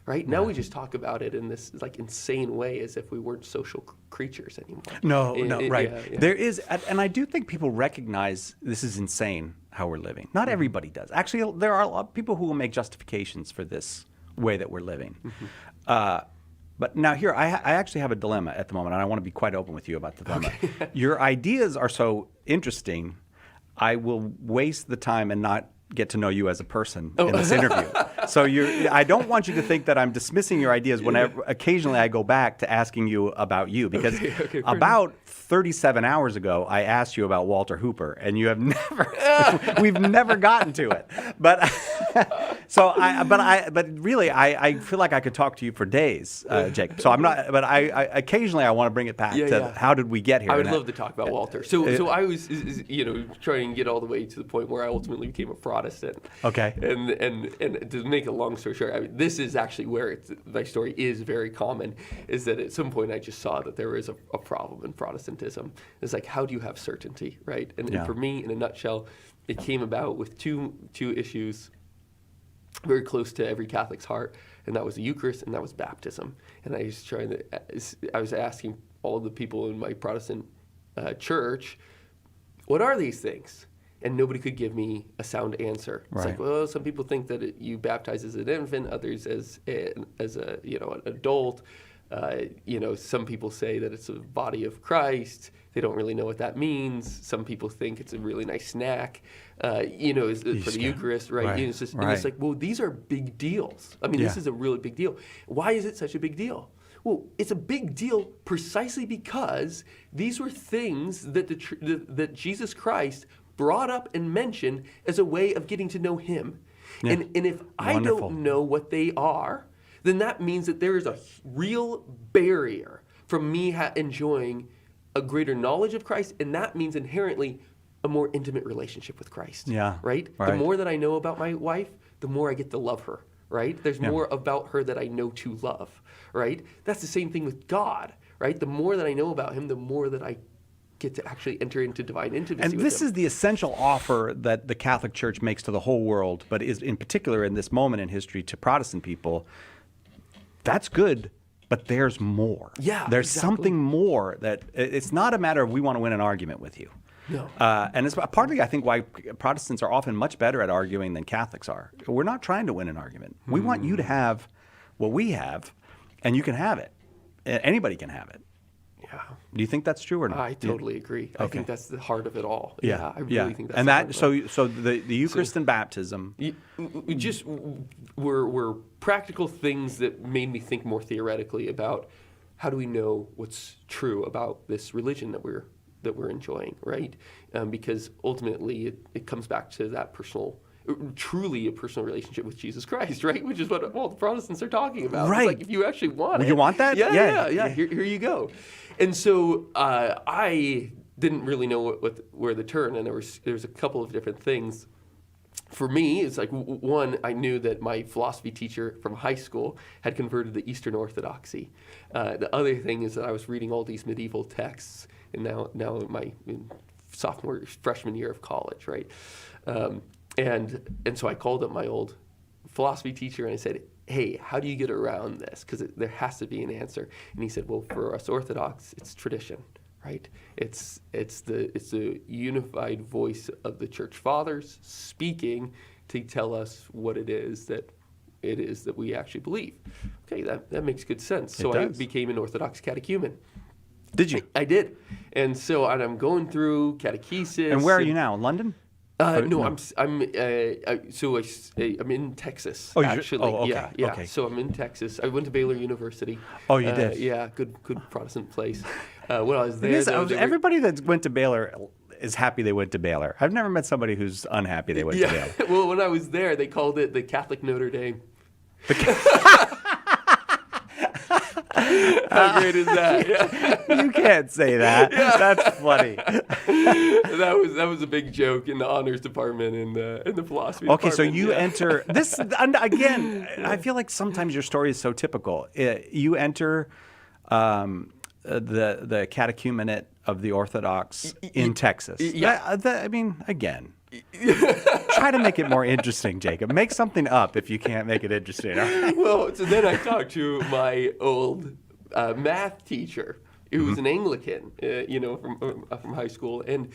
S2: Right? Now we just talk about it in this like insane way as if we weren't social creatures anymore.
S1: No, right.
S2: Yeah.
S1: There is, and I do think people recognize this is insane how we're living. Not everybody does. Actually, there are a lot of people who will make justifications for this way that we're living. But now here, I actually have a dilemma at the moment, and I want to be quite open with you about the dilemma. Okay. Your ideas are so interesting, I will waste the time and not get to know you as a person in this interview. So I don't want you to think that I'm dismissing your ideas whenever occasionally I go back to asking you about you, because about 37 hours ago I asked you about Walter Hooper and you have we've never gotten to it. But really I feel like I could talk to you for days, Jacob. So I'm not, but I occasionally I want to bring it back to how did we get here?
S2: I would love to talk about Walter. So I was trying to get all the way to the point where I ultimately became a Protestant.
S1: Okay.
S2: And to make a long story short, I mean, this is actually where my story is very common, is that at some point I just saw that there was a problem in Protestantism. It's like, how do you have certainty, right? And for me, in a nutshell, it came about with two issues very close to every Catholic's heart, and that was the Eucharist and that was baptism. And I was asking all the people in my Protestant church, what are these things? And nobody could give me a sound answer. It's like, well, some people think that you baptize as an infant, others as an adult. Some people say that it's a body of Christ. They don't really know what that means. Some people think it's a really nice snack, for the Eucharist, right? And it's like, well, these are big deals. I mean, this is a really big deal. Why is it such a big deal? Well, it's a big deal precisely because these were things that that Jesus Christ brought up and mentioned as a way of getting to know him. Yeah. And if I don't know what they are, then that means that there is a real barrier from me enjoying a greater knowledge of Christ, and that means inherently a more intimate relationship with Christ.
S1: Yeah.
S2: Right? The more that I know about my wife, the more I get to love her. Right? There's more about her that I know to love. Right? That's the same thing with God. Right? The more that I know about him, the more that I get to actually enter into divine intimacy with him.
S1: And this is the essential offer that the Catholic Church makes to the whole world, but is in particular in this moment in history to Protestant people. That's good, but there's more.
S2: Yeah,
S1: there's something more that it's not a matter of we want to win an argument with you.
S2: No.
S1: And it's partly, I think, why Protestants are often much better at arguing than Catholics are. We're not trying to win an argument. We want you to have what we have, and you can have it. Anybody can have it.
S2: Yeah.
S1: Do you think that's true or not?
S2: I totally agree.
S1: Okay.
S2: I think that's the heart of it all.
S1: Yeah,
S2: I really think that's
S1: and
S2: the heart
S1: that
S2: of it.
S1: so the Eucharist and baptism.
S2: We just were practical things that made me think more theoretically about how do we know what's true about this religion that we're enjoying, right? Because ultimately it comes back to that truly a personal relationship with Jesus Christ, right? Which is what all the Protestants are talking about.
S1: Right.
S2: It's like, if you actually want it.
S1: You want that?
S2: Yeah. Here you go. And so I didn't really know where to turn, and there was a couple of different things. For me, it's like, one, I knew that my philosophy teacher from high school had converted to Eastern Orthodoxy. The other thing is that I was reading all these medieval texts, and now in my freshman year of college, right? And so I called up my old philosophy teacher and I said, hey, how do you get around this? Because there has to be an answer. And he said, well, for us Orthodox, it's tradition, right? It's the unified voice of the church fathers speaking to tell us what it is that we actually believe. Okay, that makes good sense. So I became an Orthodox catechumen.
S1: Did you?
S2: I did. And so I'm going through catechesis.
S1: And where are you now? London?
S2: No, I'm in Texas.
S1: Oh,
S2: actually.
S1: okay.
S2: Yeah.
S1: Okay.
S2: So I'm in Texas. I went to Baylor University.
S1: Oh, you did?
S2: Yeah, good Protestant place. When I was there,
S1: everybody that went to Baylor is happy they went to Baylor. I've never met somebody who's unhappy they went to Baylor.
S2: Well, when I was there, they called it the Catholic Notre Dame. How great is that? Yeah.
S1: You can't say that. Yeah. That's funny.
S2: That was a big joke in the honors department in the philosophy department.
S1: Okay, so you enter this again. I feel like sometimes your story is so typical. You enter the catechumenate of the Orthodox in Texas.
S2: Yeah.
S1: I mean, again. Try to make it more interesting, Jacob. Make something up if you can't make it interesting. All right?
S2: Well, so then I talked to my old math teacher, who was an Anglican, from high school, and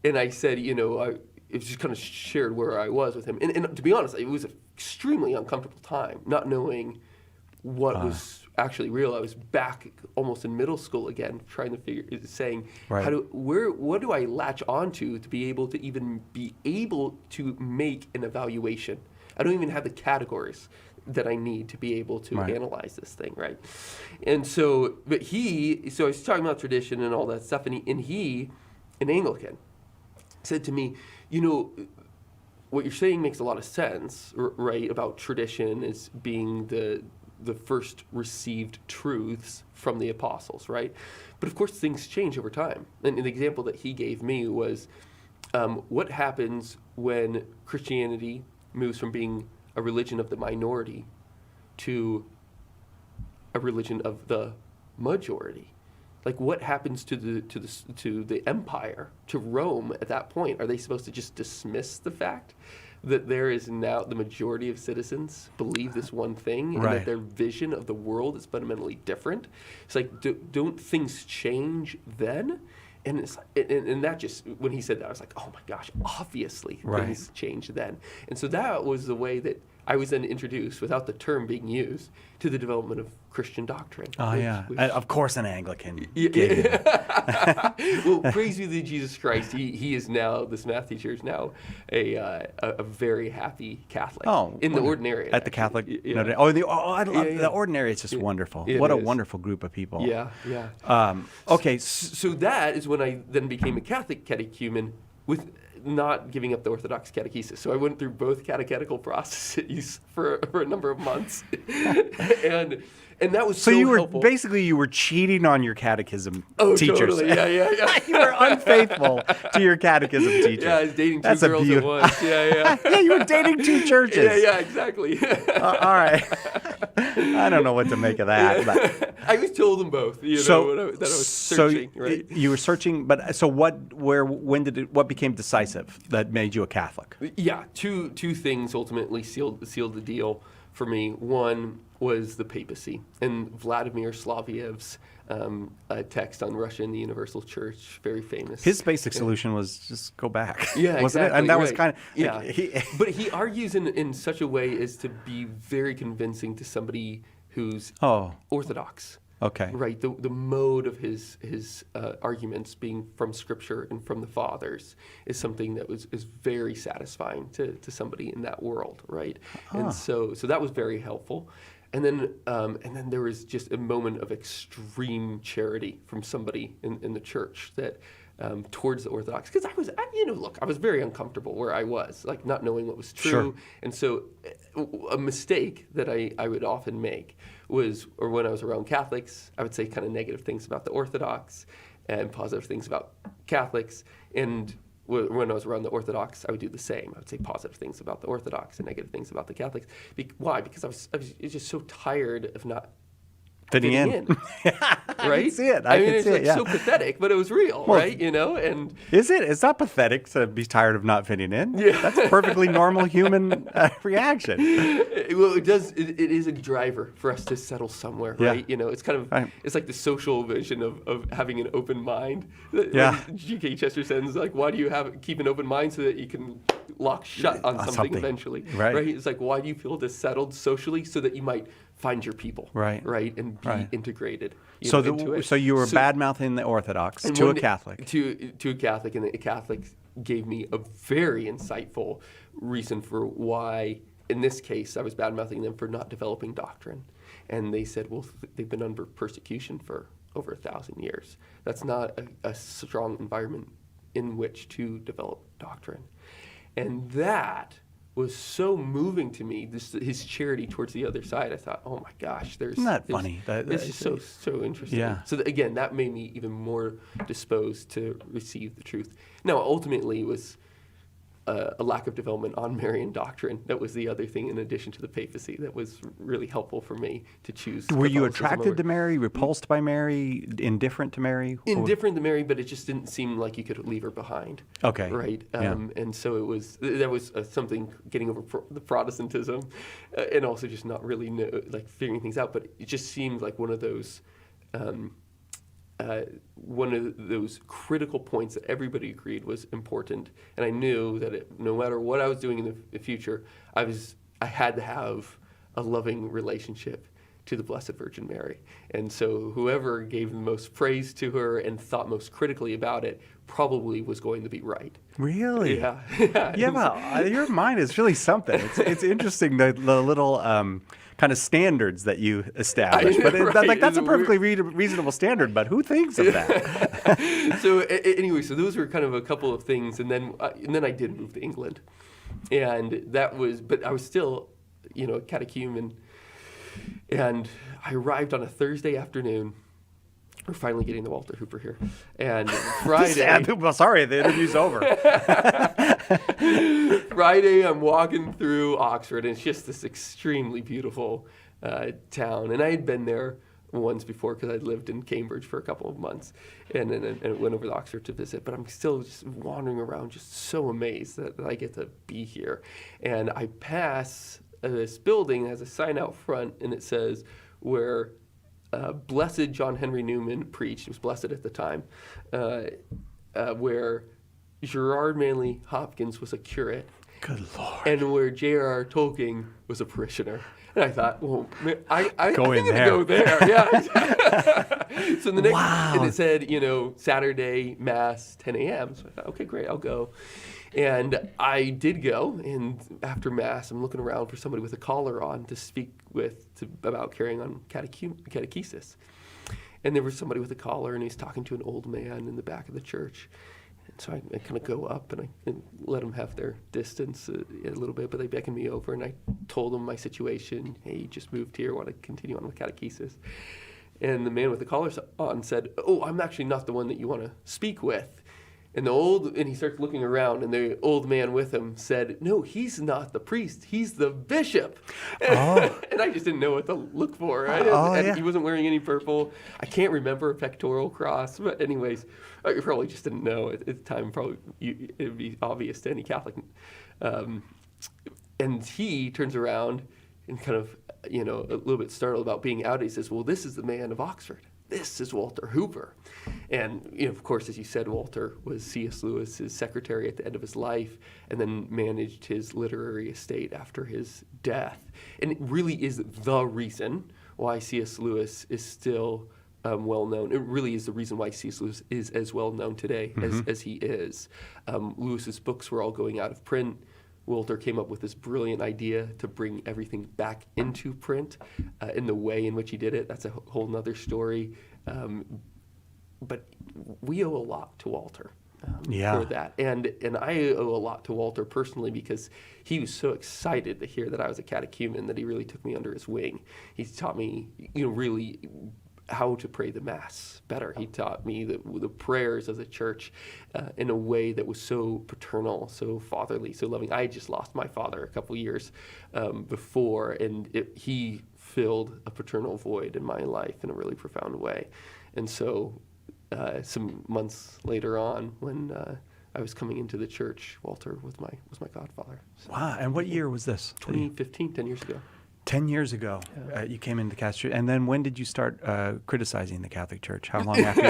S2: I said, it was just kind of shared where I was with him, and to be honest, it was an extremely uncomfortable time, not knowing what was actually real. I was back almost in middle school again, trying to saying,
S1: right.
S2: what do I latch onto to be able to even be able to make an evaluation? I don't even have the categories that I need to be able to analyze this thing, right? And so, so I was talking about tradition and all that stuff, and he, an Anglican, said to me, what you're saying makes a lot of sense, right? About tradition as being the first received truths from the apostles, right? But of course, things change over time. And the example that he gave me was what happens when Christianity moves from being a religion of the minority to a religion of the majority. Like, what happens to the empire, to Rome at that point? Are they supposed to just dismiss the fact that there is now the majority of citizens believe this one thing, and that their vision of the world is fundamentally different? It's like, don't things change then? And and that just, when he said that, I was like, oh my gosh, obviously things change then. And so that was the way that I was then introduced, without the term being used, to the development of Christian doctrine.
S1: And of course an Anglican.
S2: Well, praise be to Jesus Christ. He is now, this math teacher is now a very happy Catholic. In the ordinary.
S1: At the Catholic. I love the ordinary. It's just wonderful. What a wonderful group of people.
S2: Yeah.
S1: Okay.
S2: So that is when I then became a Catholic catechumen with not giving up the Orthodox catechesis. So I went through both catechetical processes for a number of months. And that was so helpful.
S1: You were cheating on your catechism teachers.
S2: Totally. Yeah.
S1: You were unfaithful to your catechism teacher.
S2: Yeah, I was dating two girls at once. Yeah.
S1: Yeah, you were dating two churches.
S2: Yeah, exactly.
S1: All right. I don't know what to make of that. But.
S2: I was told them both. That I was searching. Right?
S1: You were searching, but so what became decisive that made you a Catholic?
S2: Yeah, two things ultimately sealed the deal for me. One was the papacy and Vladimir Slaviev's text on Russia and the Universal Church, very famous.
S1: His basic solution was just go back.
S2: Yeah,
S1: wasn't
S2: exactly,
S1: it? And that was kind of
S2: But he argues in such a way as to be very convincing to somebody who's Orthodox.
S1: Okay.
S2: Right. The mode of his arguments being from Scripture and from the Fathers is something that is very satisfying to somebody in that world. Right. And so that was very helpful. And then there was just a moment of extreme charity from somebody in the church that towards the Orthodox, because I was very uncomfortable where I was, like not knowing what was true.
S1: Sure.
S2: And so a mistake that I would often make was, or when I was around Catholics, I would say kind of negative things about the Orthodox and positive things about Catholics. And when I was around the Orthodox, I would do the same. I would say positive things about the Orthodox and negative things about the Catholics. Why? Because I was just so tired of not
S1: Fitting in.
S2: right?
S1: I can see it.
S2: It's
S1: see
S2: like
S1: it, yeah.
S2: so pathetic, but it was real,
S1: Well,
S2: right? And
S1: Is it? It's not pathetic to be tired of not fitting in.
S2: Yeah.
S1: That's a perfectly normal human reaction.
S2: well, it does. It is a driver for us to settle somewhere,
S1: Yeah.
S2: right? It's kind of
S1: Right.
S2: it's like the social vision of having an open mind.
S1: Yeah.
S2: G.K. Chesterton's like, why do you keep an open mind so that you can lock shut on something eventually?
S1: Right.
S2: It's like, why do you feel settled socially so that you might find your people,
S1: Right.
S2: and be
S1: Right.
S2: integrated.
S1: So,
S2: into it.
S1: so you were bad mouthing the Orthodox
S2: And
S1: to a
S2: one day-
S1: Catholic.
S2: To a Catholic, and the Catholic gave me a very insightful reason for why, in this case, I was bad mouthing them for not developing doctrine. And they said, well, they've been under persecution for over 1,000 years. That's not a strong environment in which to develop doctrine. And that was so moving to me, his charity towards the other side. I thought, oh my gosh,
S1: Isn't that funny?
S2: It's just so interesting.
S1: Yeah.
S2: So again, that made me even more disposed to receive the truth. Now, ultimately, it was a lack of development on Marian doctrine. That was the other thing, in addition to the papacy, that was really helpful for me to choose.
S1: Were you
S2: Catholicism
S1: attracted
S2: over-
S1: to Mary, repulsed by Mary, indifferent to Mary?
S2: Indifferent to Mary, but it just didn't seem like you could leave her behind.
S1: Okay.
S2: Right.
S1: Yeah.
S2: And so that was something getting over the Protestantism, and also just not really figuring things out. But it just seemed like one of those critical points that everybody agreed was important. And I knew that no matter what I was doing in the future, I had to have a loving relationship to the Blessed Virgin Mary. And so whoever gave the most praise to her and thought most critically about it probably was going to be right.
S1: Really?
S2: Yeah.
S1: Yeah, well, your mind is really something. It's interesting, the little kind of standards that you establish. But
S2: Right.
S1: that's a perfectly reasonable standard, but who thinks of that?
S2: So anyway, so those were kind of a couple of things. And then I did move to England. And but I was still, a catechumen. And I arrived on a Thursday afternoon. We're finally getting the Walter Hooper here. And Friday...
S1: Well, sorry, the interview's over.
S2: Friday, I'm walking through Oxford, and it's just this extremely beautiful town. And I had been there once before because I'd lived in Cambridge for a couple of months and went over to Oxford to visit. But I'm still just wandering around, just so amazed that I get to be here. And I pass this building, has a sign out front, and it says, where Blessed John Henry Newman preached. It was blessed at the time, where Gerard Manley Hopkins was a curate.
S1: Good Lord.
S2: And where J.R.R. Tolkien was a parishioner. And I thought, well, I'm
S1: Go
S2: going to go there. Yeah. So the next,
S1: Wow.
S2: and it said, Saturday Mass, 10 a.m. So I thought, okay, great, I'll go. And I did go, and after Mass, I'm looking around for somebody with a collar on to speak about carrying on catechesis. And there was somebody with a collar, and he's talking to an old man in the back of the church. And so I kind of go up and I let them have their distance a little bit, but they beckoned me over, and I told them my situation. Hey, just moved here, want to continue on with catechesis. And the man with the collar on said, oh, I'm actually not the one that you want to speak with. And he starts looking around, and the old man with him said, no, he's not the priest, he's the bishop.
S1: Oh.
S2: And I just didn't know what to look for. Right?
S1: Yeah.
S2: He wasn't wearing any purple. I can't remember a pectoral cross, but anyways, I probably just didn't know at the time. Probably it would be obvious to any Catholic. And he turns around and kind of, a little bit startled about being out. He says, well, this is the man of Oxford. This is Walter Hooper. And, of course, as you said, Walter was C.S. Lewis's secretary at the end of his life and then managed his literary estate after his death. And it really is the reason why C.S. Lewis is still well known. It really is the reason why C.S. Lewis is as well known today as he is. Lewis's books were all going out of print Walter came up with this brilliant idea to bring everything back into print in the way in which he did it. That's a whole nother story. But we owe a lot to Walter for that. And I owe a lot to Walter personally because he was so excited to hear that I was a catechumen that he really took me under his wing. He taught me, really how to pray the Mass better. He taught me the prayers of the church in a way that was so paternal, so fatherly, so loving. I had just lost my father a couple years before, and he filled a paternal void in my life in a really profound way. And so some months later on, when I was coming into the church, Walter was my godfather. So,
S1: Wow. And what year was this?
S2: 2015, 10 years ago.
S1: 10 years ago, you came into the Catholic Church. And then when did you start criticizing the Catholic Church? How long after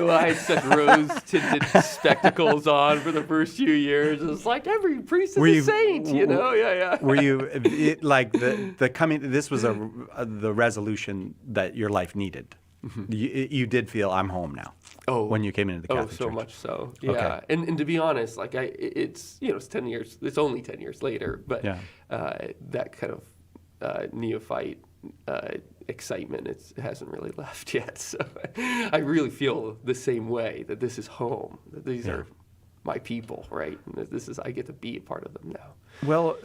S2: I had such rose-tinted spectacles on for the first few years. It's like every priest is a saint, Yeah.
S1: Were you, the coming, this was the resolution that your life needed? Mm-hmm. You did feel, I'm home now. When you came into the Catholic Church.
S2: Oh, so much so. Yeah.
S1: Okay.
S2: And to be honest, it's 10 years. It's only 10 years later, but that kind of neophyte excitement it hasn't really left yet. So I really feel the same way that this is home. That these are my people, right? And that I get to be a part of them now.
S1: Well,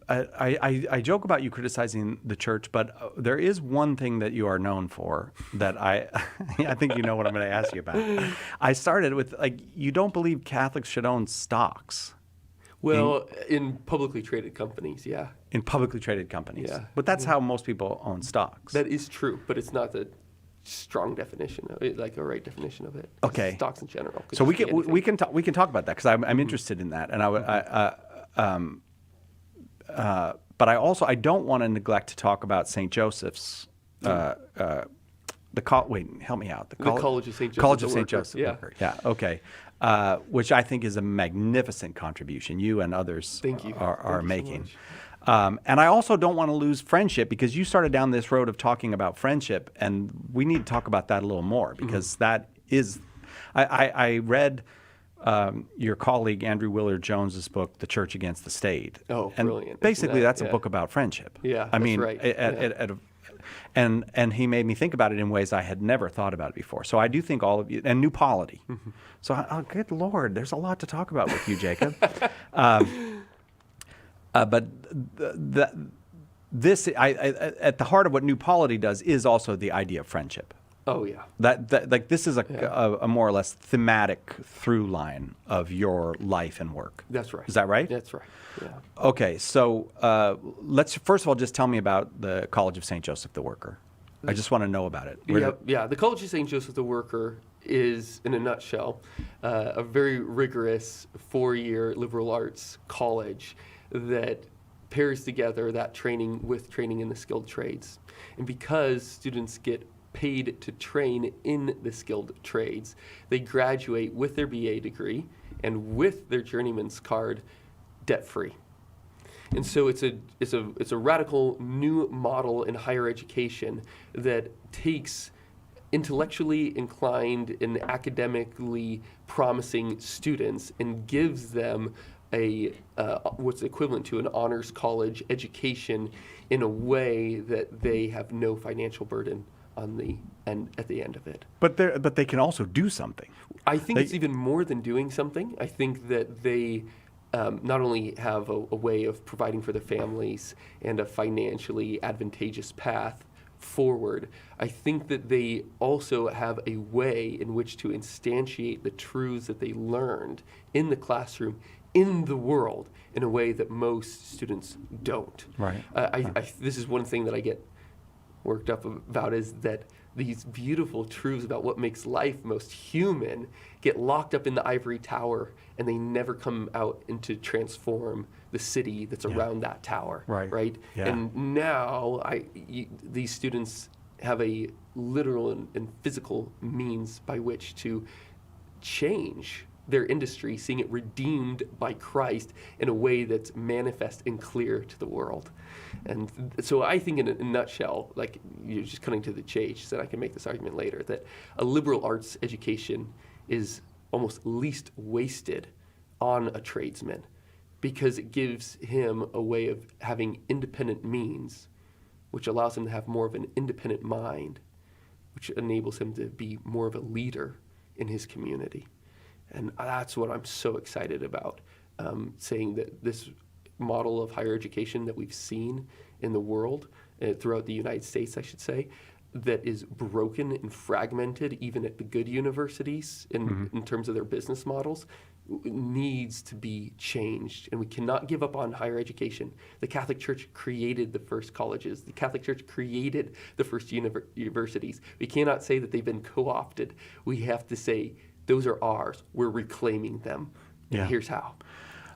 S1: I joke about you criticizing the church, but there is one thing that you are known for that I think you know what I'm going to ask you about. I started with, you don't believe Catholics should own stocks.
S2: Well, in publicly traded companies, yeah.
S1: In publicly traded companies.
S2: Yeah.
S1: But that's how most people own stocks.
S2: That is true, but it's not the strong definition of it, like a right definition of it.
S1: Okay.
S2: Stocks in general.
S1: So we can talk about that because I'm interested in that, and but I don't want to neglect to talk about St. Joseph's. Wait, help me out.
S2: The College of St. Joseph.
S1: College of St. Joseph.
S2: Yeah.
S1: Yeah. Okay. Which I think is a magnificent contribution you and others are making. And I also don't want to lose friendship because you started down this road of talking about friendship, and we need to talk about that a little more because that is. I read your colleague Andrew Willard Jones's book, The Church Against the State.
S2: Oh,
S1: and
S2: brilliant!
S1: Basically, that's a book about friendship.
S2: Yeah,
S1: I mean,
S2: right.
S1: And he made me think about it in ways I had never thought about it before. So I do think all of you, and New Polity. Mm-hmm. So, good Lord, there's a lot to talk about with you, Jacob. But this, at the heart of what New Polity does is also the idea of friendship.
S2: Oh yeah.
S1: That this is a more or less thematic through line of your life and work.
S2: That's right.
S1: Is that right?
S2: That's right. Yeah.
S1: Okay, so let's first of all just tell me about the College of St. Joseph the Worker. I just want to know about it.
S2: Yeah. The College of St. Joseph the Worker is, in a nutshell, a very rigorous 4-year liberal arts college that pairs together that training with training in the skilled trades. And because students get paid to train in the skilled trades, they graduate with their BA degree and with their journeyman's card debt-free. And so it's a radical new model in higher education that takes intellectually inclined and academically promising students and gives them a what's equivalent to an honors college education in a way that they have no financial burden on the end at the end of it.
S1: But they can also do something.
S2: I think it's even more than doing something. I think that they not only have a way of providing for their families and a financially advantageous path forward, I think that they also have a way in which to instantiate the truths that they learned in the classroom in the world in a way that most students don't.
S1: Right.
S2: This is one thing that I get worked up about, is that these beautiful truths about what makes life most human get locked up in the ivory tower, and they never come out and to transform the city that's around that tower. Right.
S1: Yeah.
S2: And now these students have a literal and physical means by which to change their industry, seeing it redeemed by Christ in a way that's manifest and clear to the world. And so I think in a nutshell, like you're just cutting to the chase, and I can make this argument later, that a liberal arts education is almost least wasted on a tradesman because it gives him a way of having independent means, which allows him to have more of an independent mind, which enables him to be more of a leader in his community. And that's what I'm so excited about, saying that this model of higher education that we've seen in the world, throughout the United States, I should say, that is broken and fragmented even at the good universities in terms of their business models, needs to be changed. And we cannot give up on higher education. The Catholic Church created the first colleges. The Catholic Church created the first universities. We cannot say that they've been co-opted. We have to say, those are ours. We're reclaiming them. And
S1: Yeah.
S2: here's how.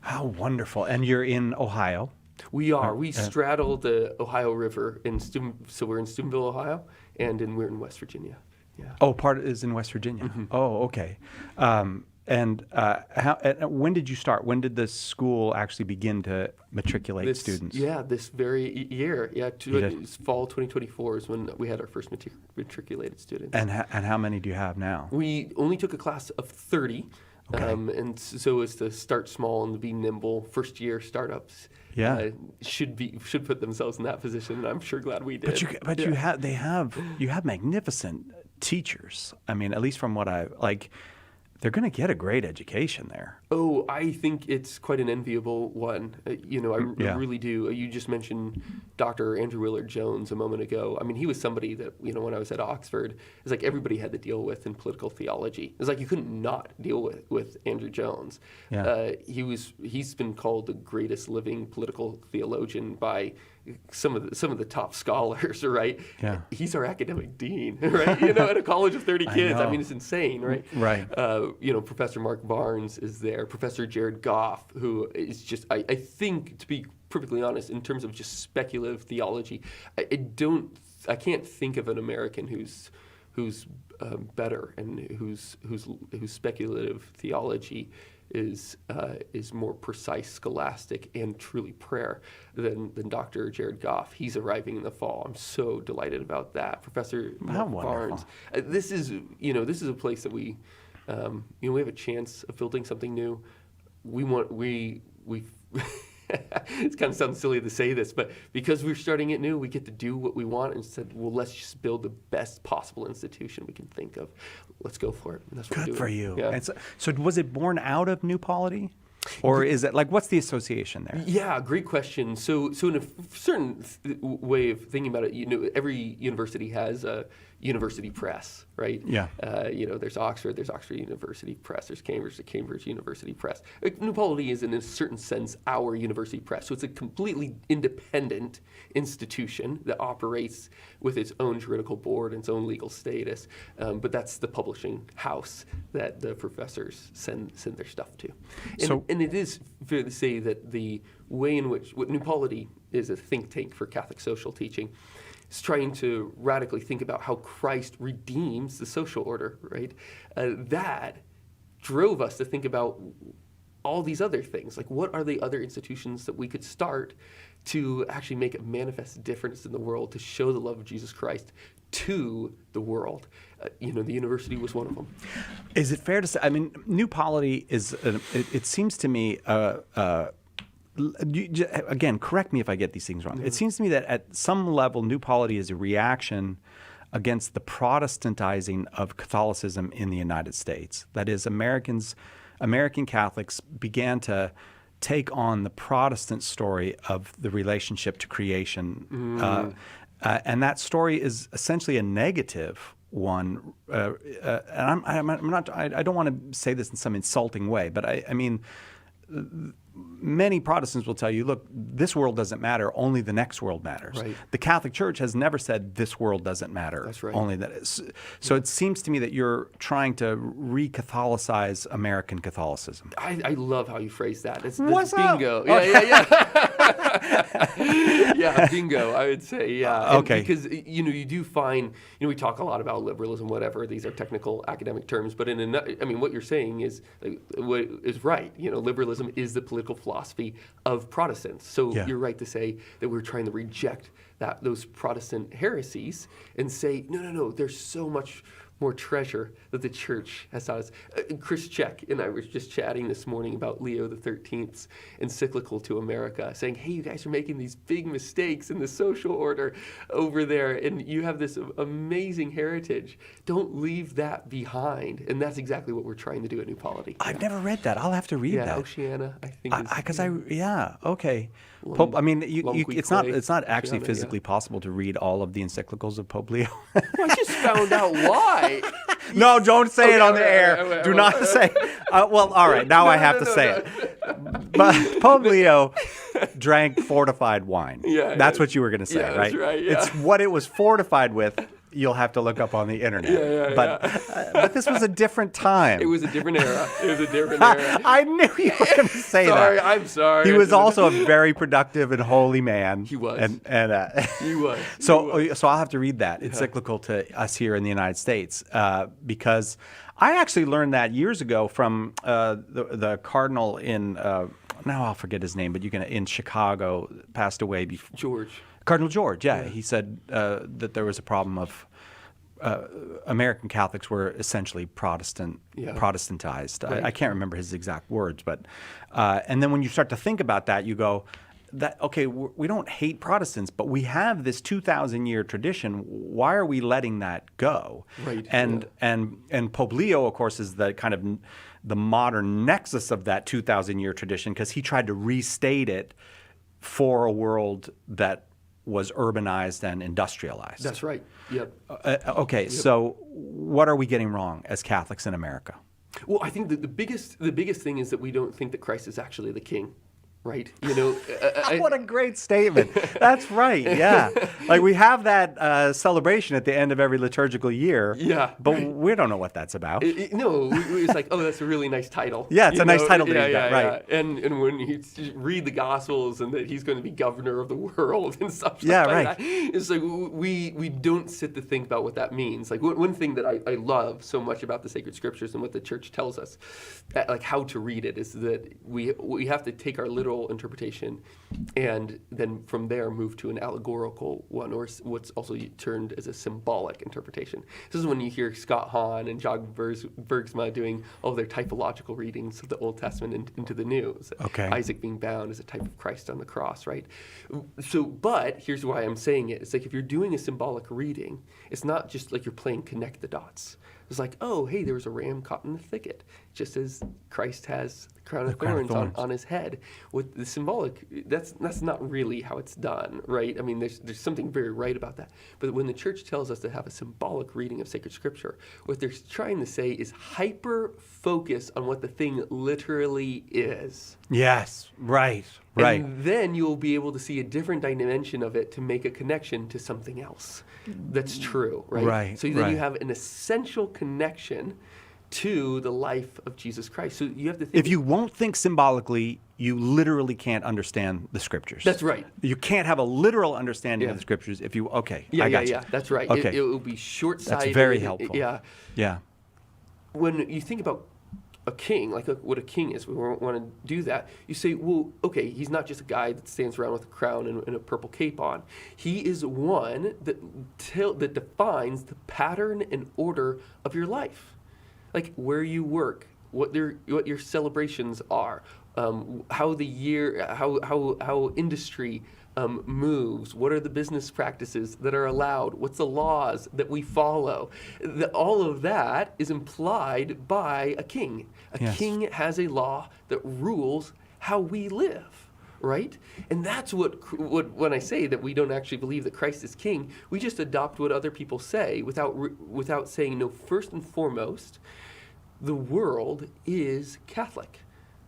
S1: How wonderful. And you're in Ohio.
S2: We are. We straddle the Ohio River so we're in Steubenville, Ohio, and we're in West Virginia. Yeah.
S1: Oh, part is in West Virginia. Oh, okay. And when did you start? When did the school actually begin to matriculate students?
S2: Yeah, this very year. Yeah, it's fall 2024 is when we had our first matriculated students.
S1: And how many do you have now?
S2: We only took a class of 30.
S1: Okay.
S2: And so it's to start small and to be nimble. First year startups should put themselves in that position, and I'm sure glad we did.
S1: You have magnificent teachers. I mean, at least from what they're going to get a great education there.
S2: Oh, I think it's quite an enviable one. I really do. You just mentioned Dr. Andrew Willard Jones a moment ago. I mean, he was somebody that, when I was at Oxford, it's like everybody had to deal with in political theology. It's like you couldn't not deal with Andrew Jones.
S1: Yeah.
S2: He's been called the greatest living political theologian by some of the top scholars, right?
S1: Yeah.
S2: He's our academic dean, right? At a college of 30 kids. I mean, it's insane, right?
S1: Right.
S2: Professor Mark Barnes is there. Professor Jared Goff, who is just, I think, to be perfectly honest, in terms of just speculative theology, I can't think of an American who's better and whose speculative theology is more precise, scholastic, and truly prayer than Dr. Jared Goff. He's arriving in the fall. I'm so delighted about that. Professor Mark Barnes. This is a place that we have a chance of building something new. We it kind of sounds silly to say this, but because we're starting it new, we get to do what we want and said, well, let's just build the best possible institution we can think of. Let's go for it. And that's what we're doing.
S1: Good for you.
S2: Yeah.
S1: And so was it born out of New Polity? Or is it what's the association there?
S2: Yeah, great question. So in a certain way of thinking about it, every university has a university press, right?
S1: Yeah.
S2: There's Oxford University Press, there's Cambridge University Press. New Polity is in a certain sense our university press. So it's a completely independent institution that operates with its own juridical board and its own legal status. But that's the publishing house that the professors send their stuff to. And it is fair to say that the way in which New Polity is a think tank for Catholic social teaching is trying to radically think about how Christ redeems the social order, right? That drove us to think about all these other things. Like, what are the other institutions that we could start to actually make a manifest difference in the world, to show the love of Jesus Christ to the world? The university was one of them.
S1: Is it fair to say, New Polity is, it seems to me, again, correct me if I get these things wrong. Mm-hmm. It seems to me that at some level, New Polity is a reaction against the Protestantizing of Catholicism in the United States. That is, American Catholics began to take on the Protestant story of the relationship to creation. And that story is essentially a negative one. And I don't want to say this in some insulting way, but I mean, many Protestants will tell you, look, this world doesn't matter, only the next world matters.
S2: Right.
S1: The Catholic Church has never said this world doesn't matter.
S2: That's right.
S1: Only that is. So it seems to me that you're trying to re-Catholicize American Catholicism.
S2: I love how you phrase that. It's
S1: What's
S2: bingo.
S1: Up?
S2: Yeah. Yeah, bingo, I would say, yeah.
S1: Okay.
S2: Because, you do find, we talk a lot about liberalism, whatever. These are technical academic terms. But what you're saying is right. Liberalism is the political philosophy of Protestants. So You're right to say that we're trying to reject those Protestant heresies and say, no, there's so much more treasure that the church has taught us. Chris Check and I were just chatting this morning about Leo the 13th's encyclical to America, saying, hey, you guys are making these big mistakes in the social order over there, and you have this amazing heritage. Don't leave that behind. And that's exactly what we're trying to do at New Polity.
S1: I've never read that. I'll have to read
S2: Yeah,
S1: that.
S2: Oceana, I think.
S1: Okay.
S2: Lum-
S1: Pope, I mean, it's not
S2: Lumquique,
S1: actually
S2: Oceana,
S1: physically possible to read all of the encyclicals of Pope Leo.
S2: I just found out why.
S1: No, don't say it on the
S2: okay,
S1: air.
S2: okay,
S1: Do
S2: okay.
S1: not say. Well, all right. Now I have to say it. But Pope Leo drank fortified wine.
S2: Yeah,
S1: That's
S2: yeah.
S1: what you were going to say,
S2: Yeah,
S1: right?
S2: that's right, yeah.
S1: It's what it was fortified with. You'll have to look up on the internet.
S2: Yeah,
S1: but this was a different time.
S2: It was a different era. It was a different era.
S1: I knew you were going to say
S2: Sorry,
S1: that.
S2: I'm sorry.
S1: He
S2: I
S1: was
S2: should've-
S1: also a very productive and holy man.
S2: He was.
S1: And
S2: He was.
S1: so I'll have to read that encyclical to us here in the United States because I actually learned that years ago from the cardinal in now I'll forget his name, but in Chicago, passed away before.
S2: George.
S1: Cardinal George, yeah. He said that there was a problem of American Catholics were essentially Protestantized.
S2: Right.
S1: I can't remember his exact words, but and then when you start to think about that, you go, okay, we don't hate Protestants, but we have this 2,000-year tradition. Why are we letting that go?
S2: Right,
S1: And Pope Leo, of course, is the kind of the modern nexus of that 2,000-year tradition because he tried to restate it for a world that was urbanized and industrialized.
S2: That's right. Yep.
S1: Okay, so what are we getting wrong as Catholics in America?
S2: Well, I think that the biggest thing is that we don't think that Christ is actually the king, right? You know,
S1: What a great statement. That's right, yeah. Like we have that celebration at the end of every liturgical year,
S2: Yeah.
S1: but we don't know what that's about.
S2: No, it's like, oh, that's a really nice title.
S1: Yeah, it's
S2: You
S1: a nice
S2: know?
S1: title that
S2: yeah,
S1: he's got,
S2: yeah,
S1: right.
S2: yeah. And when you read the Gospels and that he's going to be governor of the world and stuff
S1: Yeah,
S2: like
S1: right.
S2: that, it's like we don't sit to think about what that means. Like one thing that I love so much about the sacred scriptures and what the church tells us, like how to read it, is that we have to take our literal interpretation and then from there move to an allegorical one, or what's also termed as a symbolic interpretation. This is when you hear Scott Hahn and John Bergsma doing all their typological readings of the Old Testament into the New. So
S1: Okay.
S2: Isaac being bound as a type of Christ on the cross, right? So, but here's why I'm saying it. It's like if you're doing a symbolic reading, it's not just like you're playing connect the dots. It's like, oh, hey, there was a ram caught in the thicket, just as Christ has the crown of thorns on his head. With the symbolic, that's not really how it's done, right? I mean, there's something very right about that. But when the church tells us to have a symbolic reading of sacred scripture, what they're trying to say is hyper focus on what the thing literally is.
S1: Yes, right.
S2: And then you'll be able to see a different dimension of it to make a connection to something else that's true, right?
S1: Right,
S2: So then
S1: right.
S2: you have an essential connection to the life of Jesus Christ. So you have to think.
S1: If you won't think symbolically, you literally can't understand the scriptures.
S2: That's right.
S1: You can't have a literal understanding
S2: Yeah.
S1: of the scriptures if you, okay,
S2: Yeah,
S1: I got you.
S2: yeah, that's right.
S1: Okay.
S2: It will be short-sighted.
S1: That's very helpful.
S2: Yeah.
S1: Yeah.
S2: When you think about a king, like what a king is, we want to do that. You say, well, okay, he's not just a guy that stands around with a crown and a purple cape on. He is one that defines the pattern and order of your life, like where you work, what your celebrations are, how the year, how industry moves, what are the business practices that are allowed, what's the laws that we follow. All of that is implied by a king. A
S1: Yes.
S2: king has a law that rules how we live, right? And that's what when I say that we don't actually believe that Christ is king, we just adopt what other people say without saying, no, first and foremost, the world is Catholic.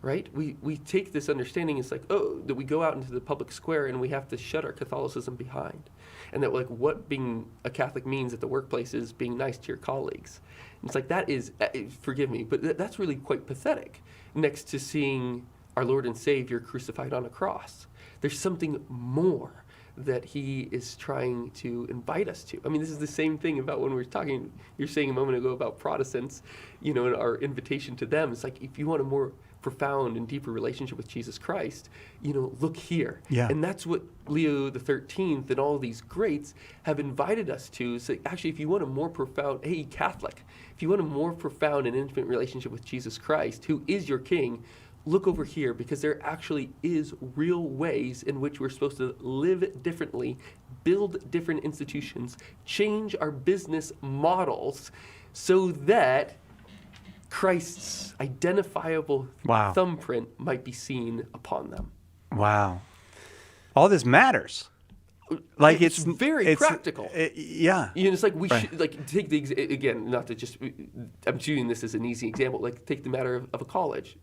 S2: Right? We take this understanding, it's like, oh, that we go out into the public square and we have to shut our Catholicism behind. And that like what being a Catholic means at the workplace is being nice to your colleagues. And it's like that is, forgive me, but that's really quite pathetic next to seeing our Lord and Savior crucified on a cross. There's something more that he is trying to invite us to. I mean, this is the same thing about when we were talking, you're saying a moment ago about Protestants, and our invitation to them. It's like, if you want a more profound and deeper relationship with Jesus Christ, look here.
S1: Yeah.
S2: And that's what Leo the 13th and all these greats have invited us to. So actually, if you want a more profound, hey, Catholic, if you want a more profound and intimate relationship with Jesus Christ, who is your king, look over here, because there actually is real ways in which we're supposed to live differently, build different institutions, change our business models so that Christ's identifiable
S1: Wow.
S2: thumbprint might be seen upon them.
S1: Wow. All this matters. Like
S2: It's very practical.
S1: Yeah.
S2: It's like we
S1: Right.
S2: should take again, not to just, I'm using this as an easy example, like take the matter of a college.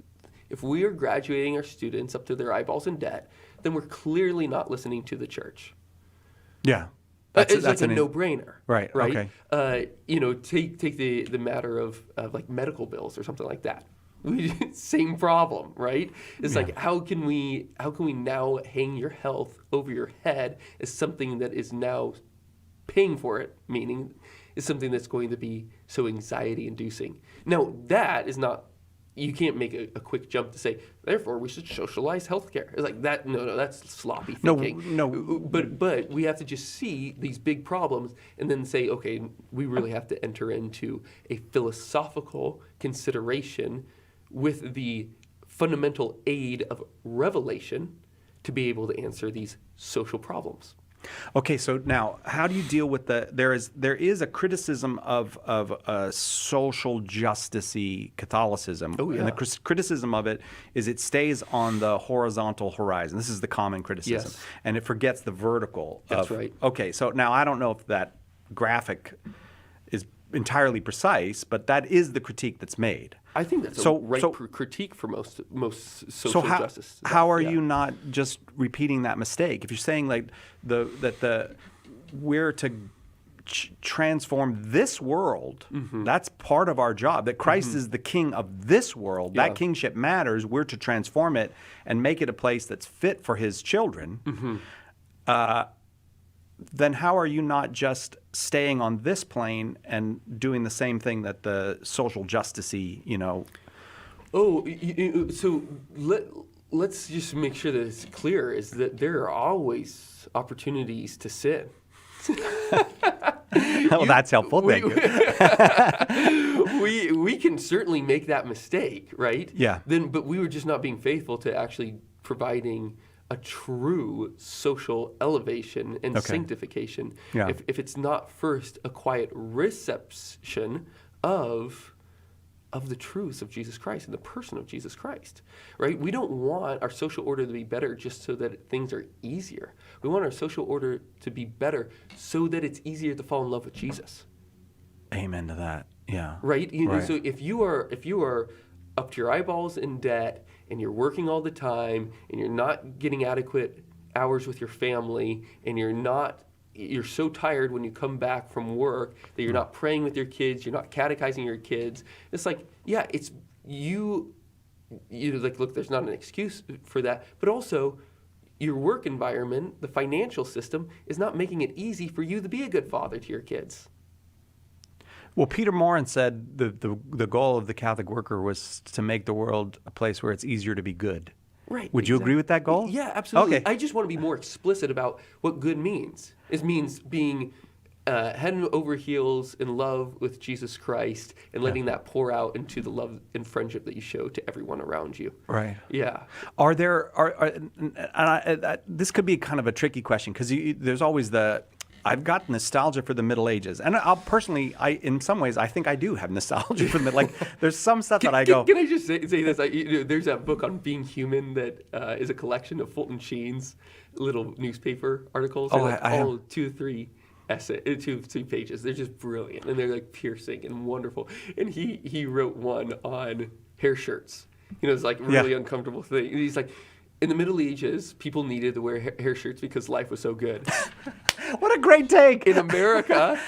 S2: If we are graduating our students up to their eyeballs in debt, then we're clearly not listening to the church.
S1: Yeah.
S2: It's like a no-brainer.
S1: Right,
S2: Right.
S1: okay.
S2: Take the matter of like medical bills or something like that. Same problem, right? It's like how can we now hang your health over your head as something that is now paying for it, meaning is something that's going to be so anxiety-inducing. Now that is not. You can't make a quick jump to say, therefore, we should socialize healthcare. It's like that. No, that's sloppy thinking.
S1: No.
S2: But we have to just see these big problems and then say, okay, we really have to enter into a philosophical consideration with the fundamental aid of revelation to be able to answer these social problems.
S1: Okay, so now how do you deal with there is a criticism of social justice-y Catholicism.
S2: Oh, yeah.
S1: And the criticism of it is it stays on the horizontal horizon. This is the common criticism.
S2: Yes.
S1: And it forgets the vertical.
S2: That's right.
S1: Okay, so now I don't know if that graphic is entirely precise, but that is the critique that's made.
S2: I think that's a critique for most social justice.
S1: How are
S2: Yeah.
S1: you not just repeating that mistake? If you're saying like we're to transform this world, that's part of our job. That Christ is the king of this world.
S2: Yeah.
S1: That kingship matters. We're to transform it and make it a place that's fit for his children. Then how are you not just staying on this plane and doing the same thing that the social justice-y,
S2: Oh, so let's just make sure that it's clear is that there are always opportunities to sin.
S1: Well, that's helpful. Thank you.
S2: We can certainly make that mistake, right?
S1: Yeah.
S2: But we were just not being faithful to actually providing a true social elevation and
S1: Okay.
S2: sanctification.
S1: Yeah.
S2: If it's not first a quiet reception of the truths of Jesus Christ and the person of Jesus Christ, right? We don't want our social order to be better just so that things are easier. We want our social order to be better so that it's easier to fall in love with Jesus,
S1: Amen to that. Yeah.
S2: right?
S1: Right.
S2: So if you are up to your eyeballs in debt and you're working all the time and you're not getting adequate hours with your family and you're so tired when you come back from work that you're not praying with your kids, you're not catechizing your kids. It's like, yeah, it's you like, look, there's not an excuse for that, but also your work environment, the financial system is not making it easy for you to be a good father to your kids.
S1: Well, Peter Morin said the goal of the Catholic worker was to make the world a place where it's easier to be good.
S2: Right.
S1: Would you agree with that goal?
S2: Yeah, absolutely.
S1: Okay.
S2: I just want to be more explicit about what good means. It means being head and over heels in love with Jesus Christ and letting that pour out into the love and friendship that you show to everyone around you.
S1: Right.
S2: Yeah.
S1: This could be kind of a tricky question because there's always I've got nostalgia for the Middle Ages, and in some ways, I think I do have nostalgia for the like. There's some stuff that I go.
S2: Can I just say this? There's that book on being human that is a collection of Fulton Sheen's little newspaper articles. They're like all 2 or 3 pages. They're just brilliant, and they're like piercing and wonderful. And he wrote one on hair shirts. It's like really uncomfortable thing. And he's like, in the Middle Ages, people needed to wear hair shirts because life was so good.
S1: What a great take!
S2: In America,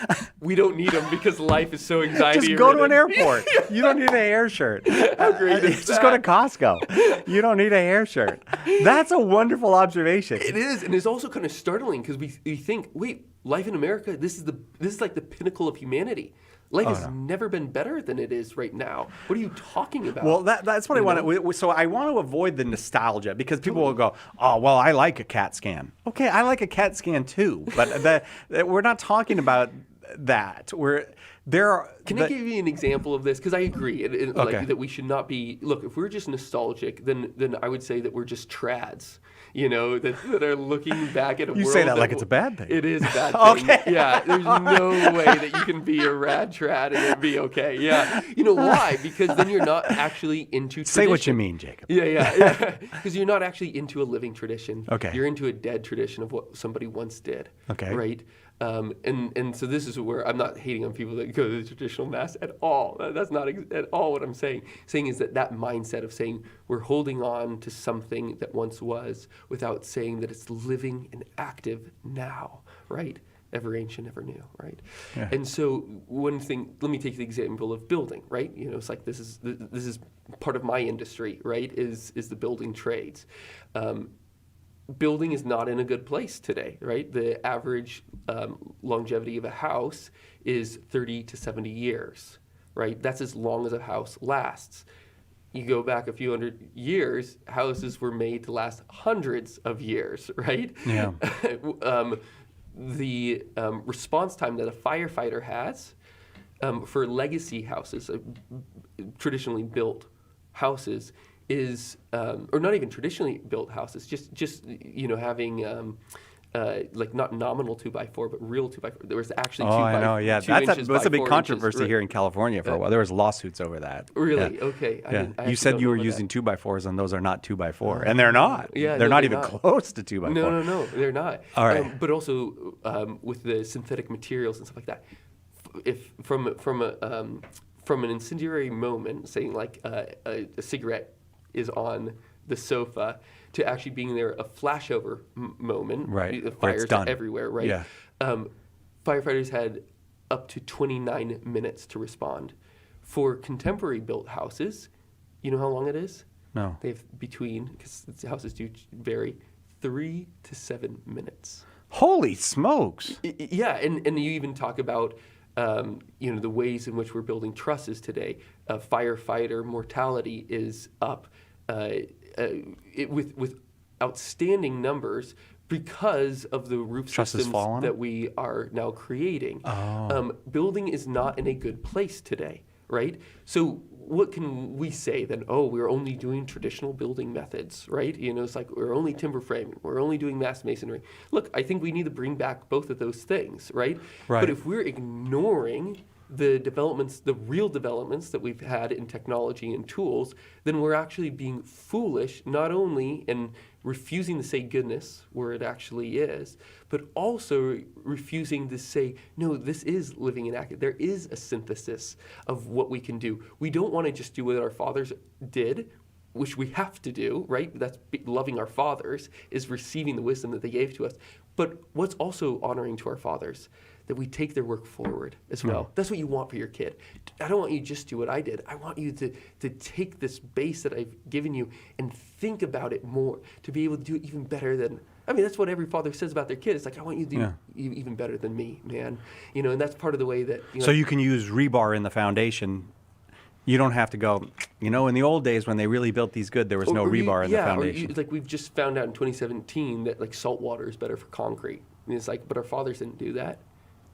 S2: we don't need them because life is so anxiety.
S1: Just go to an airport. You don't need a hair shirt.
S2: How great is
S1: Just go to Costco. You don't need a hair shirt. That's a wonderful observation.
S2: It is, and it's also kind of startling because we think, wait, life in America, this is like the pinnacle of humanity. Life
S1: Oh,
S2: has
S1: no.
S2: never been better than it is right now. What are you talking about?
S1: Well, that's what I want to. So I want to avoid the nostalgia because people will go, "Oh, well, I like a CAT scan." Okay, I like a CAT scan too, but we're not talking about that.
S2: Can I give you an example of this? Because I agree
S1: Okay.
S2: like, that we should not be. Look, if we're just nostalgic, then I would say that we're just trads. That are looking back at a
S1: You
S2: world.
S1: say that like it's a bad thing.
S2: It is a bad thing.
S1: Okay.
S2: Yeah, there's no way that you can be a rad trad and it be okay. Yeah. You know why? Because then you're not actually into tradition.
S1: Say what you mean, Jacob.
S2: Yeah. Because you're not actually into a living tradition.
S1: Okay.
S2: You're into a dead tradition of what somebody once did.
S1: Okay.
S2: Right? And so this is where I'm not hating on people that go to the traditional mass at all. That's not at all what I'm saying. Saying is that mindset of saying we're holding on to something that once was without saying that it's living and active now, right? Ever ancient, ever new, right?
S1: Yeah.
S2: And so one thing, let me take the example of building, right? It's like this is part of my industry, right? Is the building trades. Building is not in a good place today, right? The average longevity of a house is 30 to 70 years, right? That's as long as a house lasts. You go back a few hundred years, houses were made to last hundreds of years, right?
S1: Yeah.
S2: The response time that a firefighter has for legacy houses, traditionally built houses, is or not even traditionally built houses, just having like not nominal 2x4 but real 2x4. There was actually 2
S1: I know. Yeah, that's a big
S2: 4
S1: controversy
S2: inches.
S1: here in California for a while. There was lawsuits over that.
S2: Really?
S1: Yeah.
S2: Okay.
S1: Yeah. You said you were using 2x4s, and those are not 2x4, and they're not.
S2: Yeah,
S1: they're
S2: no,
S1: not
S2: they're
S1: even
S2: not.
S1: close to 2x4.
S2: No, they're not.
S1: All right.
S2: But also with the synthetic materials and stuff like that, if from an incendiary moment, saying like a cigarette is on the sofa, to actually being there a flashover moment,
S1: Right,
S2: the
S1: where it's
S2: fires
S1: done.
S2: are everywhere, right?
S1: Yeah.
S2: Firefighters had up to 29 minutes to respond. For contemporary built houses, you know how long it is?
S1: No.
S2: They have between, because the houses do vary, 3 to 7 minutes.
S1: Holy smokes!
S2: Yeah, and you even talk about the ways in which we're building trusses today. Firefighter mortality is up with outstanding numbers because of the roof
S1: Trusses
S2: systems
S1: fallen?
S2: that we are now creating.
S1: Oh.
S2: Building is not in a good place today, right? So what can we say then? Oh, we're only doing traditional building methods, right? It's like we're only timber framing, we're only doing mass masonry. Look, I think we need to bring back both of those things, right?
S1: Right.
S2: But if we're ignoring the developments, the real developments that we've had in technology and tools, then we're actually being foolish, not only in refusing to say goodness where it actually is, but also refusing to say, no, this is living and active. There is a synthesis of what we can do. We don't want to just do what our fathers did, which we have to do, right? That's loving our fathers, is receiving the wisdom that they gave to us. But what's also honoring to our fathers? That we take their work forward as well. That's what you want for your kid. I don't want you to just do what I did. I want you to take this base that I've given you and think about it more, to be able to do it even better than, that's what every father says about their kid. It's like, I want you to do even better than me, man. And that's part of the way that...
S1: So you can use rebar in the foundation. You don't have to go, in the old days when they really built these good, there was no rebar in the foundation.
S2: Or like we've just found out in 2017 that like salt water is better for concrete. And it's like, but our fathers didn't do that.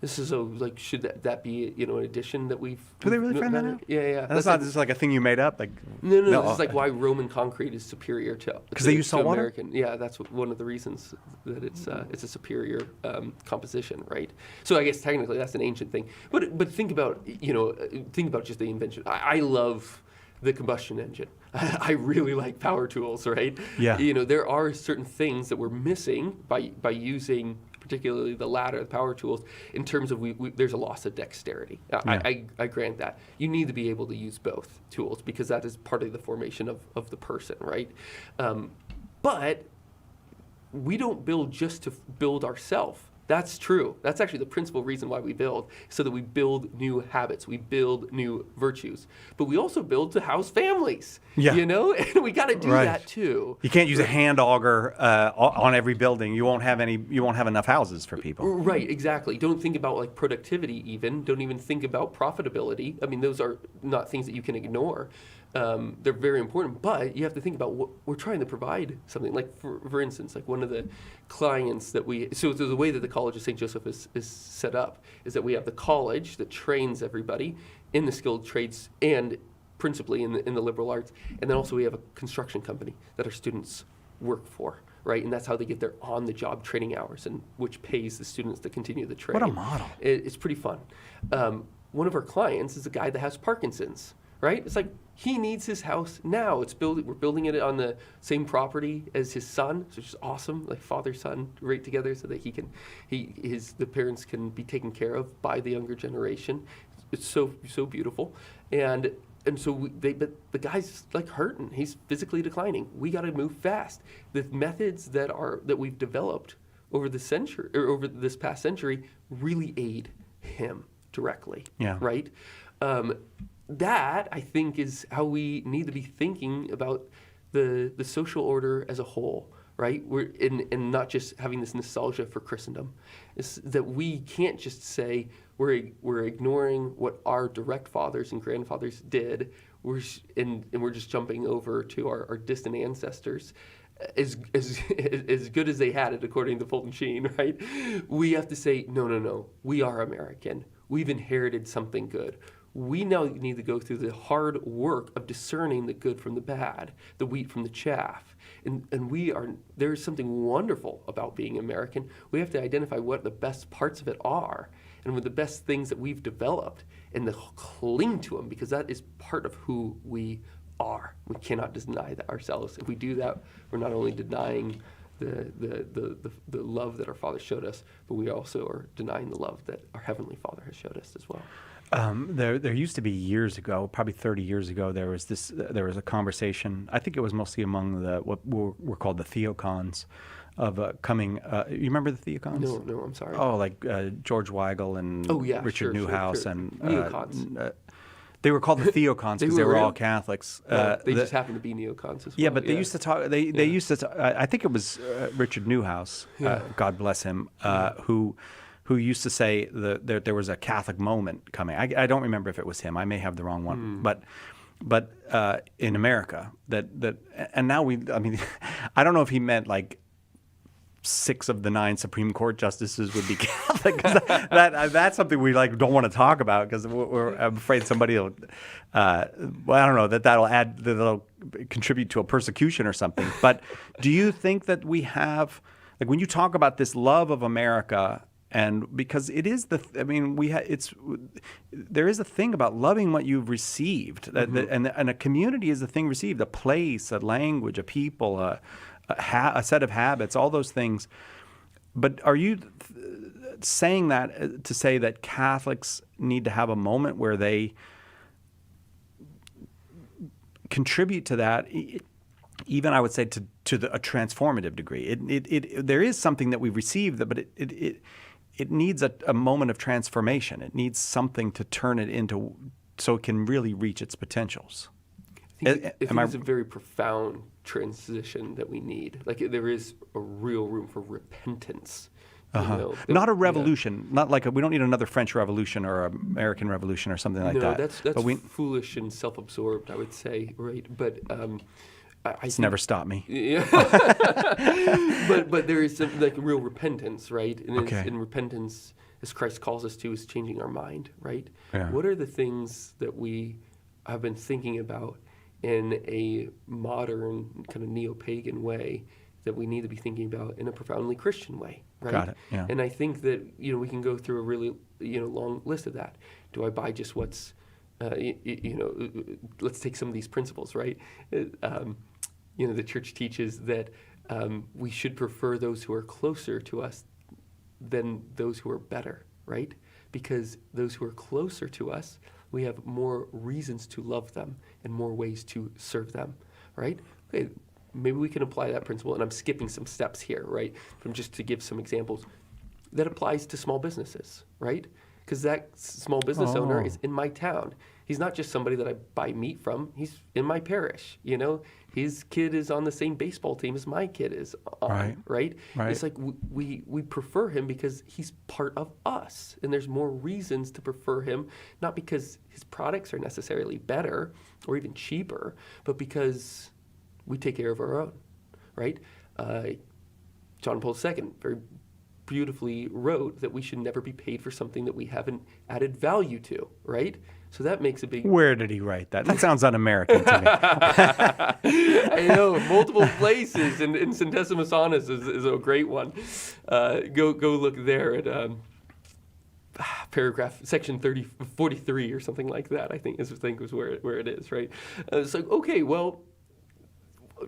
S2: This is should that be an addition that we've...
S1: Do they really find that out?
S2: Yeah.
S1: That's not just like a thing you made up. Like
S2: No. This is like why Roman concrete is superior to...
S1: Because they use salt water?
S2: American. Yeah, that's one of the reasons that it's a superior composition, right? So I guess technically that's an ancient thing. But think about just the invention. I love the combustion engine. I really like power tools, right?
S1: Yeah.
S2: There are certain things that we're missing by using, particularly the latter, the power tools, in terms of there's a loss of dexterity. I grant that. You need to be able to use both tools because that is part of the formation of the person, right? But we don't build just to build ourselves. That's true. That's actually the principal reason why we build, so that we build new habits, we build new virtues. But we also build to house families,
S1: Yeah.
S2: And we got to do
S1: Right.
S2: that too.
S1: You can't use a hand auger on every building. You won't have enough houses for people.
S2: Right, exactly. Don't think about like productivity even. Don't even think about profitability. I mean, those are not things that you can ignore. They're very important, but you have to think about what we're trying to provide something. Like for instance, like one of the clients that so the way that the College of St. Joseph is set up is that we have the college that trains everybody in the skilled trades and principally in the liberal arts, and then also we have a construction company that our students work for. Right, and that's how they get their on-the-job training hours, and which pays the students to continue the trade.
S1: What a model!
S2: It's pretty fun. One of our clients is a guy that has Parkinson's. Right, it's like he needs his house now. We're building it on the same property as his son, which is awesome. Like father-son right together, so that the parents can be taken care of by the younger generation. It's so beautiful, and so but the guy's like hurting. He's physically declining. We got to move fast. The methods that we've developed over the century or over this past century really aid him directly.
S1: Yeah.
S2: Right. That I think is how we need to be thinking about the social order as a whole. Right. And not just having this nostalgia for Christendom. It's that we can't just say we're ignoring what our direct fathers and grandfathers did. We're just jumping over to our distant ancestors, as good as they had it according to Fulton Sheen, right? We have to say no. We are American. We've inherited something good. We now need to go through the hard work of discerning the good from the bad, the wheat from the chaff. And there is something wonderful about being American. We have to identify what the best parts of it are and what the best things that we've developed and to cling to them, because that is part of who we are. We cannot deny that ourselves. If we do that, we're not only denying the love that our Father showed us, but we also are denying the love that our Heavenly Father has showed us as well.
S1: There used to be years ago, probably 30 years ago, there was a conversation. I think it was mostly among what were called the theocons of coming. You remember the theocons?
S2: No, I'm sorry.
S1: Oh, like George Weigel and Richard Newhouse and
S2: neocons.
S1: They were called the theocons because they were all Catholics.
S2: They just happened to be neocons as well.
S1: Yeah, but they used to talk. They used to. I think it was Richard Newhouse, God bless him, who used to say that there was a Catholic moment coming. I don't remember if it was him. I may have the wrong one, but in America and now I don't know if he meant like 6 of the 9 Supreme Court justices would be Catholic. That's something we don't want to talk about because I'm afraid somebody will. I don't know that'll contribute to a persecution or something. But do you think that we have, like, when you talk about this love of America? And because it is there is a thing about loving what you've received, and a community is a thing received, a place, a language, a people, a set of habits, all those things. But are you saying that to say that Catholics need to have a moment where they contribute to that? Even I would say to a transformative degree. There is something that we've received, but it needs a moment of transformation. It needs something to turn it into so it can really reach its potentials.
S2: I think it's a very profound transition that we need. Like, there is a real room for repentance.
S1: Not a revolution. Not like we don't need another French Revolution or an American Revolution or something like that.
S2: No, that's foolish and self-absorbed, I would say, right? But
S1: it's never stopped me.
S2: Yeah. but there is some, like, real repentance, right? And in repentance, as Christ calls us to, is changing our mind, right?
S1: Yeah.
S2: What are the things that we have been thinking about in a modern kind of neo-pagan way that we need to be thinking about in a profoundly Christian way, right?
S1: Got it. Yeah.
S2: And I think that we can go through a really long list of that. Do I buy just what's let's take some of these principles, right? The church teaches that we should prefer those who are closer to us than those who are better, right? Because those who are closer to us, we have more reasons to love them and more ways to serve them, right? Okay, maybe we can apply that principle, and I'm skipping some steps here, right? Just to give some examples. that applies to small businesses, right? Because that small business owner is in my town. He's not just somebody that I buy meat from. He's in my parish. His kid is on the same baseball team as my kid is on, right? It's like we prefer him because he's part of us, and there's more reasons to prefer him, not because his products are necessarily better or even cheaper, but because we take care of our own, right? John Paul II very beautifully wrote that we should never be paid for something that we haven't added value to, right? So that makes a big...
S1: Where did he write that? That sounds un-American to me.
S2: I know, multiple places, and Centesimus Annus is a great one. Go look there at paragraph, section 43 or something like that, I think was where it is, right? It's like, okay, well,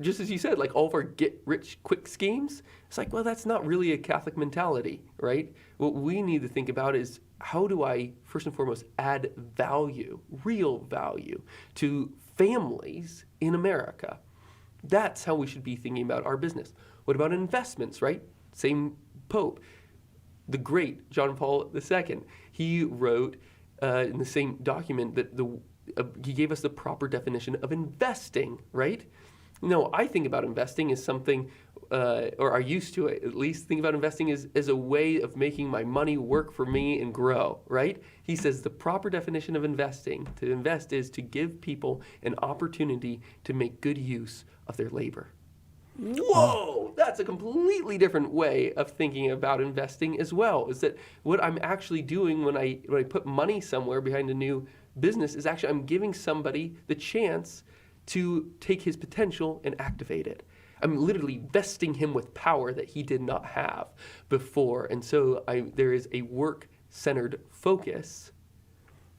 S2: just as you said, like all of our get-rich-quick schemes, it's like, well, that's not really a Catholic mentality, right? What we need to think about is, how do I, first and foremost, add value, real value, to families in America? That's how we should be thinking about our business. What about investments, right? Same Pope. The great John Paul II, he wrote in the same document that he gave us the proper definition of investing, right? No, I think about investing as something, or I used to at least think about investing as a way of making my money work for me and grow, right? He says the proper definition of investing, to invest, is to give people an opportunity to make good use of their labor. Whoa, that's a completely different way of thinking about investing as well, is that what I'm actually doing when I put money somewhere behind a new business is actually I'm giving somebody the chance to take his potential and activate it. I'm literally vesting him with power that he did not have before. And so there is a work-centered focus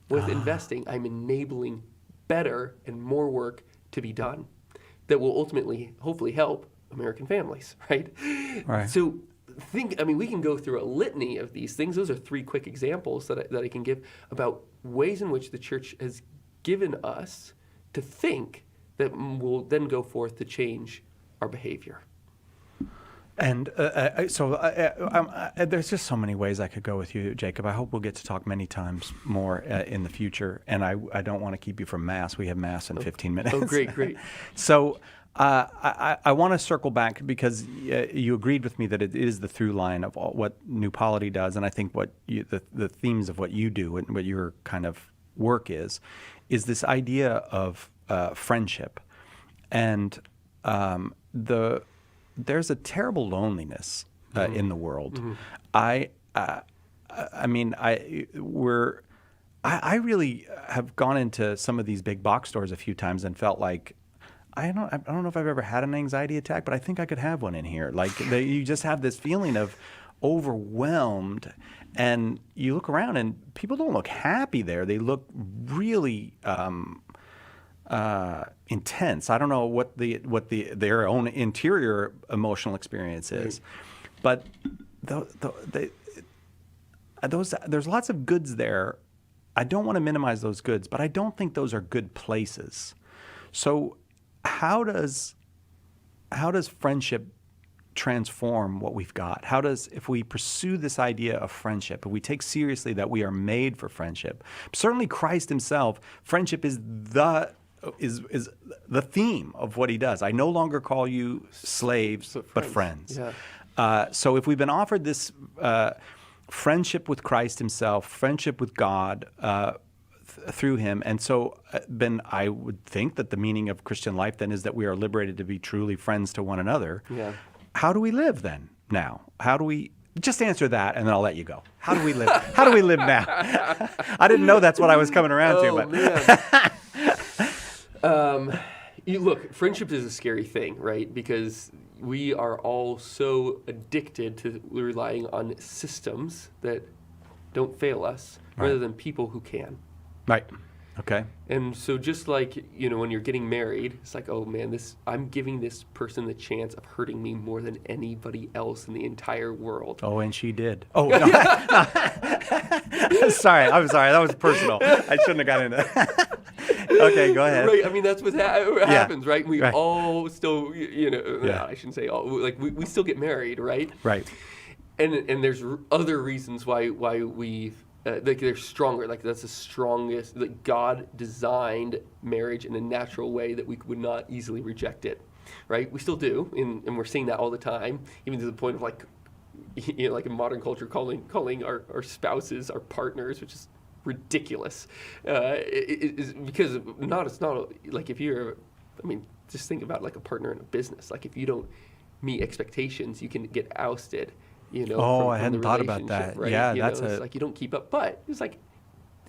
S2: with investing. I'm enabling better and more work to be done that will ultimately, hopefully, help American families, right? So we can go through a litany of these things. Those are 3 quick examples that I can give about ways in which the church has given us to think that will then go forth to change our behavior.
S1: And there's just so many ways I could go with you, Jacob. I hope we'll get to talk many times more in the future. And I don't want to keep you from Mass. We have Mass in 15 minutes.
S2: Oh, great.
S1: So I want to circle back because you agreed with me that it is the through line of what New Polity does. And I think the themes of what you do and what your kind of work is this idea of friendship. And there's a terrible loneliness in the world. Mm-hmm. I really have gone into some of these big box stores a few times and felt like I don't know if I've ever had an anxiety attack, but I think I could have one in here. Like you just have this feeling of overwhelmed, and you look around and people don't look happy there. They look really intense. I don't know what their own interior emotional experience is, but there's lots of goods there. I don't want to minimize those goods, but I don't think those are good places. So how does friendship transform what we've got? If we pursue this idea of friendship, if we take seriously that we are made for friendship, certainly Christ himself, friendship is the theme of what he does. I no longer call you slaves, but friends. Yeah. So if we've been offered this friendship with Christ himself, friendship with God through him, and so then I would think that the meaning of Christian life then is that we are liberated to be truly friends to one another. Yeah. How do we live then now? How do we... Just answer that, and then I'll let you go. How do we live? How do we live now? I didn't know that's what I was coming around to, but...
S2: Look, friendship is a scary thing, right? Because we are all so addicted to relying on systems that don't fail us, rather than people who can.
S1: Right. Okay.
S2: And so just like, when you're getting married, it's like, oh man, I'm giving this person the chance of hurting me more than anybody else in the entire world.
S1: Oh, and she did. Oh, no. Sorry. I'm sorry. That was personal. I shouldn't have got into that. Okay, go ahead.
S2: Right. I mean, that's what happens, right? We all still, I shouldn't say all, like we still get married, right?
S1: Right.
S2: and there's other reasons why we like they're stronger. Like that's the strongest. Like God designed marriage in a natural way that we would not easily reject it, right? We still do, and we're seeing that all the time, even to the point of like, like in modern culture, calling our spouses our partners, which is ridiculous. Because it's not like if you're, I mean, just think about like a partner in a business. Like if you don't meet expectations, you can get ousted.
S1: I hadn't thought about that.
S2: Right?
S1: Yeah,
S2: it's like you don't keep up. But it's like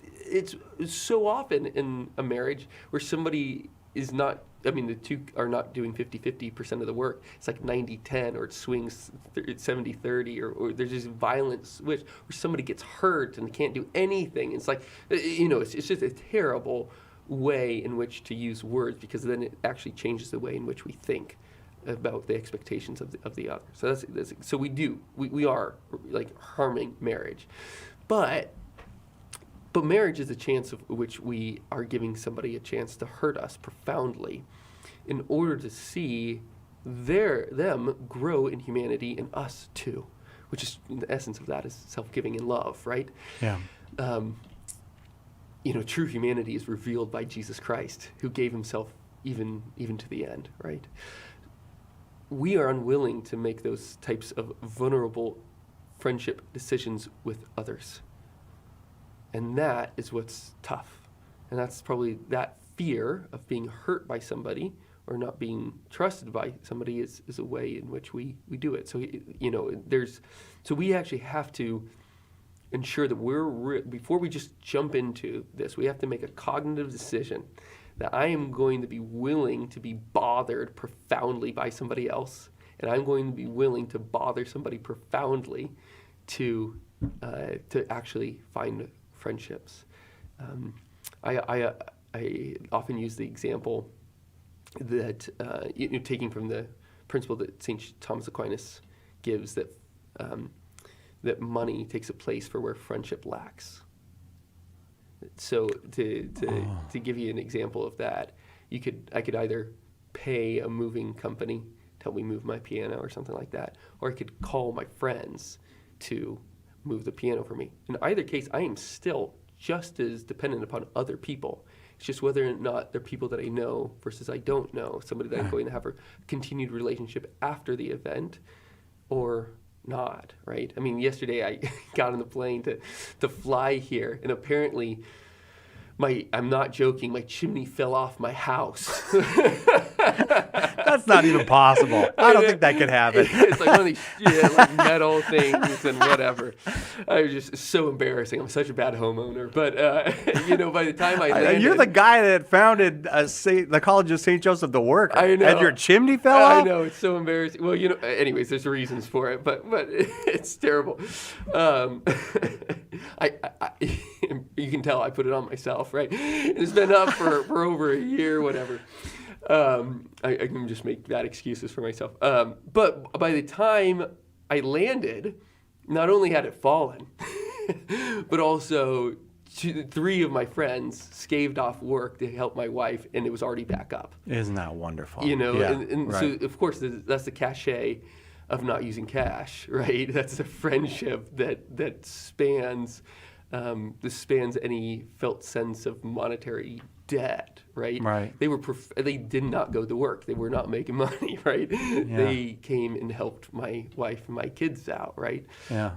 S2: it's so often in a marriage where somebody is not. I mean, the two are not doing 50% of the work. It's like 90-10, or it swings 70-30, or there's this violent switch where somebody gets hurt and they can't do anything. It's like, it's just a terrible way in which to use words, because then it actually changes the way in which we think about the expectations of the other. So so we are like harming marriage, but marriage is a chance of which we are giving somebody a chance to hurt us profoundly, in order to see them grow in humanity and us too, which is the essence of that is self-giving and love, right?
S1: Yeah.
S2: True humanity is revealed by Jesus Christ, who gave himself even to the end, right? We are unwilling to make those types of vulnerable friendship decisions with others. And that is what's tough. And that's probably that fear of being hurt by somebody or not being trusted by somebody is a way in which we do it. So, so we actually have to ensure that before we just jump into this, we have to make a cognitive decision that I am going to be willing to be bothered profoundly by somebody else, and I'm going to be willing to bother somebody profoundly to actually find friendships. I often use the example that taking from the principle that St. Thomas Aquinas gives, that that money takes a place for where friendship lacks. So to give you an example of that, I could either pay a moving company to help me move my piano or something like that, or I could call my friends to move the piano for me. In either case, I am still just as dependent upon other people. It's just whether or not they're people that I know versus I don't know, somebody that I'm going to have a continued relationship after the event or not, right? I mean, yesterday I got on the plane to fly here, and apparently I'm not joking, my chimney fell off my house.
S1: That's not even possible. I don't think that could happen.
S2: It's like one of these like metal things and whatever. I was just so embarrassing. I'm such a bad homeowner. But, by the time I landed...
S1: You're the guy that founded the College of St. Joseph the Work.
S2: I know.
S1: And your chimney fell off?
S2: I know. It's so embarrassing. Well, anyways, there's reasons for it, but it's terrible. You can tell I put it on myself, right? It's been up for over a year, whatever. I can just make bad excuses for myself. But by the time I landed, not only had it fallen, but also 3 of my friends scaved off work to help my wife, and it was already back up.
S1: Isn't that wonderful?
S2: Yeah, and
S1: right.
S2: So of course that's the cachet of not using cash, right? That's a friendship that spans any felt sense of monetary debt, right?
S1: Right.
S2: They did not go to work. They were not making money, right? Yeah. They came and helped my wife and my kids out, right?
S1: Yeah.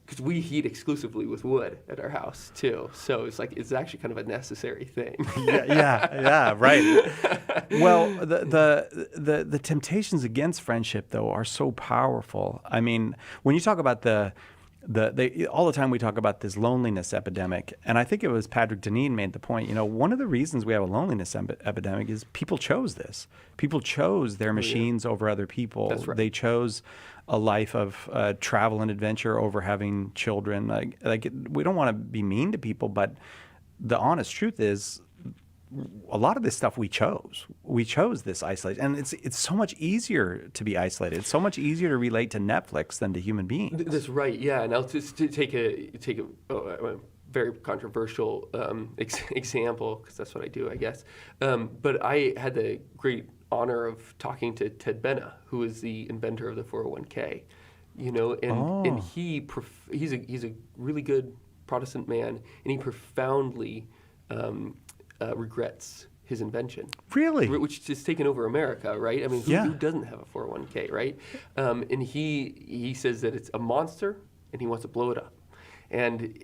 S2: Because we heat exclusively with wood at our house too, so it's actually kind of a necessary thing.
S1: yeah, right. Well, the temptations against friendship though are so powerful. I mean, when you talk about all the time we talk about this loneliness epidemic, and I think it was Patrick Deneen made the point, one of the reasons we have a loneliness epidemic is people chose this. People chose their machines over other people.
S2: That's right.
S1: They chose a life of travel and adventure over having children. Like we don't want to be mean to people, but the honest truth is a lot of this stuff we chose. We chose this isolation, and it's so much easier to be isolated. It's so much easier to relate to Netflix than to human beings.
S2: That's right. Yeah, and I'll just take a very controversial example, because that's what I do, I guess. But I had the great honor of talking to Ted Benna, who is the inventor of the 401k. and he's a really good Protestant man, and he profoundly regrets his invention.
S1: Really?
S2: Which has taken over America, right? I mean, who doesn't have a 401k, right? And he says that it's a monster, and he wants to blow it up. And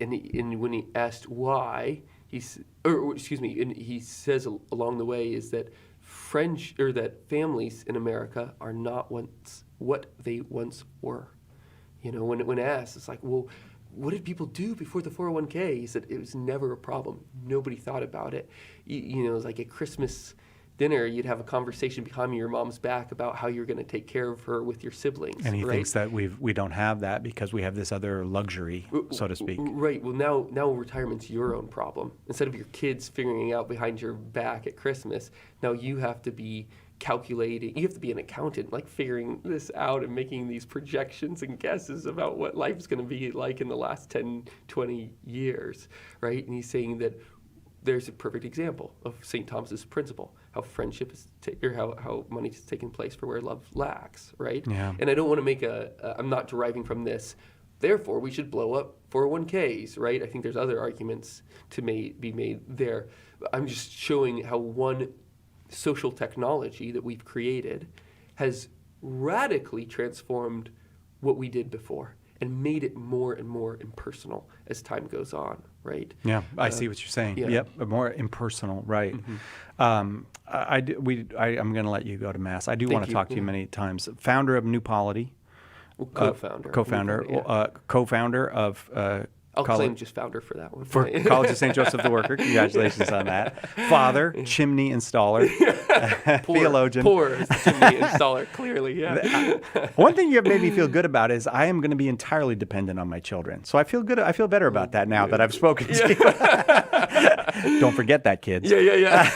S2: when he asked why, he says along the way is that that families in America are not what they once were. When asked, it's like, well, what did people do before the 401k? He said it was never a problem. Nobody thought about it. It was like at Christmas dinner, you'd have a conversation behind your mom's back about how you're going to take care of her with your siblings.
S1: And he
S2: right?
S1: thinks that we don't have that because we have this other luxury, so to speak.
S2: Right. Well, now retirement's your own problem. Instead of your kids figuring out behind your back at Christmas, now you have to be calculating. You have to be an accountant, like figuring this out and making these projections and guesses about what life's going to be like in the last 10, 20 years, right? And he's saying that there's a perfect example of St. Thomas's principle, how friendship is, or how money is taking place for where love lacks, right?
S1: Yeah.
S2: And I don't want to make I'm not deriving from this, therefore we should blow up 401ks, right? I think there's other arguments to be made there. I'm just showing how one social technology that we've created has radically transformed what we did before and made it more and more impersonal as time goes on, right?
S1: Yeah, I see what you're saying.
S2: yeah.
S1: Yep, more impersonal, right. I'm going to let you go to Mass. I do want to
S2: you.
S1: talk to you many times. Founder of New Polity.
S2: Well, co-founder.
S1: Co-founder of
S2: I'll claim just founder for that one.
S1: for College of St. Joseph the Worker. Congratulations on that. Father, chimney installer, theologian.
S2: Poor chimney installer, clearly, yeah.
S1: One thing you have made me feel good about is I am going to be entirely dependent on my children. So I feel good. I feel better about that now that I've spoken to you. Don't forget that, kids.
S2: Yeah.